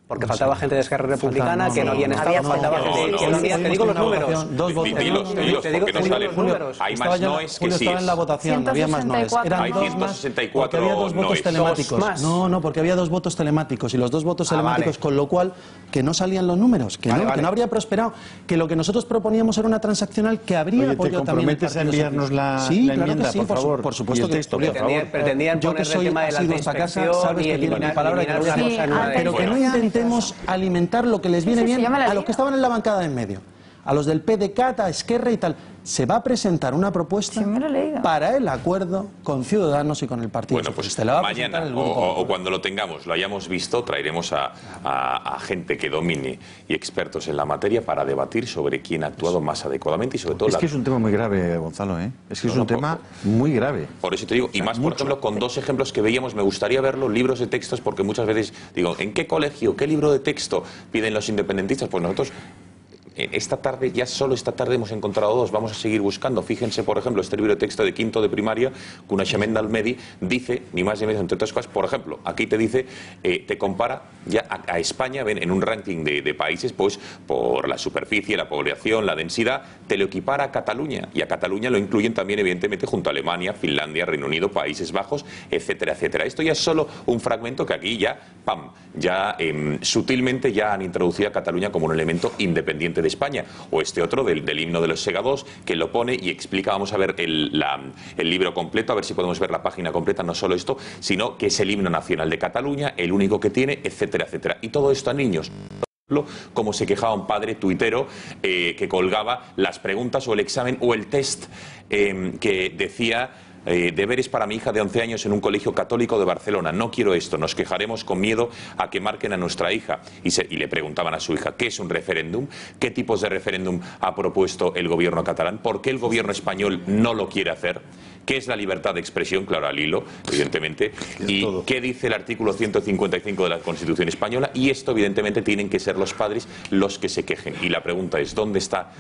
Porque faltaba gente de Esquerra Republicana que no habían estado, faltaba gente que no habían... Te digo los números. Dos votos. Te digo los números. Hay más noes que sí. Estaba en la votación, había más noes. Hay 164 porque había dos votos telemáticos. No, porque había dos votos telemáticos y los dos votos telemáticos, con lo cual que no salían los números, que no habría prosperado, que lo que nosotros proponíamos era una transaccional que habría apoyado también. ¿Te comprometes a enviarnos la enmienda, por favor? Por supuesto que esto. Pretendían poner el tema de la inspección y eliminar una cosa en una de pero que no intentemos alimentar lo que les viene bien a los que estaban en la bancada de en medio, a los del PDeCAT, a Esquerra y tal. Se va a presentar una propuesta para el acuerdo con Ciudadanos y con el Partido Socialista. Pues mañana o cuando lo tengamos, lo hayamos visto, traeremos a gente que domine y expertos en la materia para debatir sobre quién ha actuado más adecuadamente y sobre todo... Es que es un tema muy grave, Gonzalo, ¿eh? Es que es un tema muy grave. Por eso te digo, y más, por ejemplo, con dos ejemplos que veíamos, me gustaría ver los libros de textos, porque muchas veces digo, ¿en qué colegio, qué libro de texto piden los independentistas? Pues nosotros... Esta tarde, ya solo esta tarde hemos encontrado dos, vamos a seguir buscando. Fíjense, por ejemplo, este libro de texto de quinto de primaria, Coneixement del Medi, dice, ni más ni menos, entre otras cosas, por ejemplo, aquí te dice, te compara ya a España, ven, en un ranking de países, pues por la superficie, la población, la densidad, te lo equipara a Cataluña, y a Cataluña lo incluyen también, evidentemente, junto a Alemania, Finlandia, Reino Unido, Países Bajos, etcétera, etcétera. Esto ya es solo un fragmento que aquí ya, sutilmente ya han introducido a Cataluña como un elemento independiente de España, o este otro del himno de los segados, que lo pone y explica. Vamos a ver el libro completo, a ver si podemos ver la página completa, no solo esto, sino que es el himno nacional de Cataluña, el único que tiene, etcétera, etcétera. Y todo esto a niños. como se quejaba un padre tuitero que colgaba las preguntas o el examen o el test que decía: deberes para mi hija de 11 años en un colegio católico de Barcelona. No quiero esto, nos quejaremos con miedo a que marquen a nuestra hija. Y le preguntaban a su hija: ¿qué es un referéndum? ¿Qué tipos de referéndum ha propuesto el gobierno catalán? ¿Por qué el gobierno español no lo quiere hacer? ¿Qué es la libertad de expresión? Claro, al hilo, evidentemente. ¿Y qué dice el artículo 155 de la Constitución española? Y esto, evidentemente, tienen que ser los padres los que se quejen. Y la pregunta es: ¿dónde está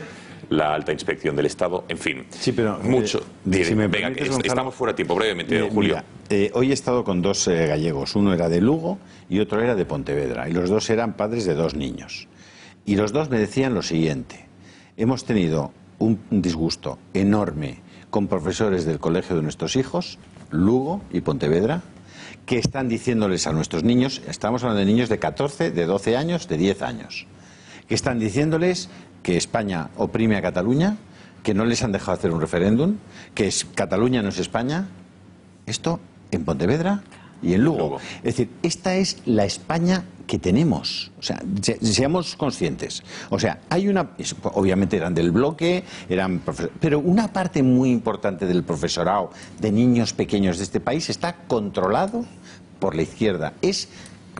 la alta inspección del Estado? En fin, sí, pero mucho. Si me venga, estamos fuera de tiempo, brevemente, Julio. Mira, hoy he estado con dos gallegos. Uno era de Lugo y otro era de Pontevedra. Y los dos eran padres de 2 niños. Y los dos me decían lo siguiente: hemos tenido un disgusto enorme con profesores del colegio de nuestros hijos, Lugo y Pontevedra, que están diciéndoles a nuestros niños, estamos hablando de niños de 14, de 12 años, de 10 años, que están diciéndoles que España oprime a Cataluña, que no les han dejado hacer un referéndum, que Cataluña no es España. Esto en Pontevedra y en Lugo. Es decir, esta es la España que tenemos. O sea, seamos conscientes. O sea, hay una... Obviamente eran del bloque, pero una parte muy importante del profesorado de niños pequeños de este país está controlado por la izquierda. Es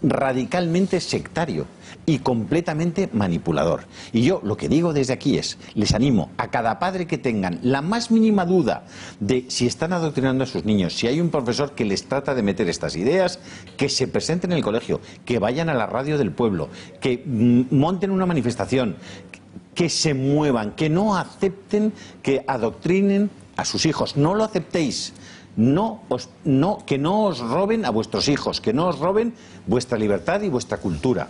radicalmente sectario y completamente manipulador. Y yo lo que digo desde aquí es: les animo a cada padre que tengan la más mínima duda de si están adoctrinando a sus niños, si hay un profesor que les trata de meter estas ideas, que se presenten en el colegio, que vayan a la radio del pueblo, que monten una manifestación, que se muevan, que no acepten que adoctrinen a sus hijos. No lo aceptéis. Que no os roben a vuestros hijos, que no os roben vuestra libertad y vuestra cultura.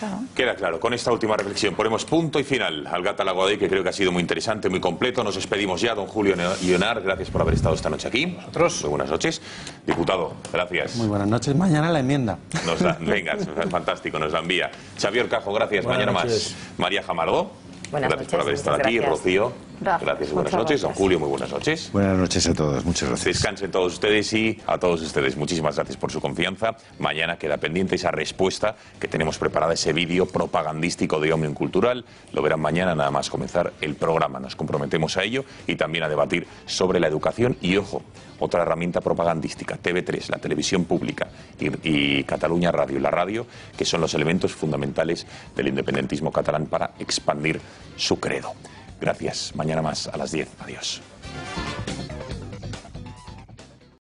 Claro. Queda claro. Con esta última reflexión ponemos punto y final al Gata-Lago Day, que creo que ha sido muy interesante, muy completo. Nos despedimos ya, don Julio Ionar. Gracias por haber estado esta noche aquí. Nosotros. Muy buenas noches. Diputado, gracias. Muy buenas noches. Mañana la enmienda. Venga, fantástico, nos la envía. Xavier Cajo, gracias. Buenas mañana noches. Más. María Jamardo. Buenas gracias noches, por haber estado aquí. gracias. Rocío. Gracias y buenas noches. Don Julio, muy buenas noches. Buenas noches a todos, muchas gracias. Descansen todos ustedes y a todos ustedes muchísimas gracias por su confianza. Mañana queda pendiente esa respuesta que tenemos preparada, ese vídeo propagandístico de Òmnium Cultural. Lo verán mañana nada más comenzar el programa. Nos comprometemos a ello y también a debatir sobre la educación y, ojo, otra herramienta propagandística, TV3, la televisión pública y Cataluña Radio, la radio, que son los elementos fundamentales del independentismo catalán para expandir su credo. Gracias. Mañana más a las 10. Adiós.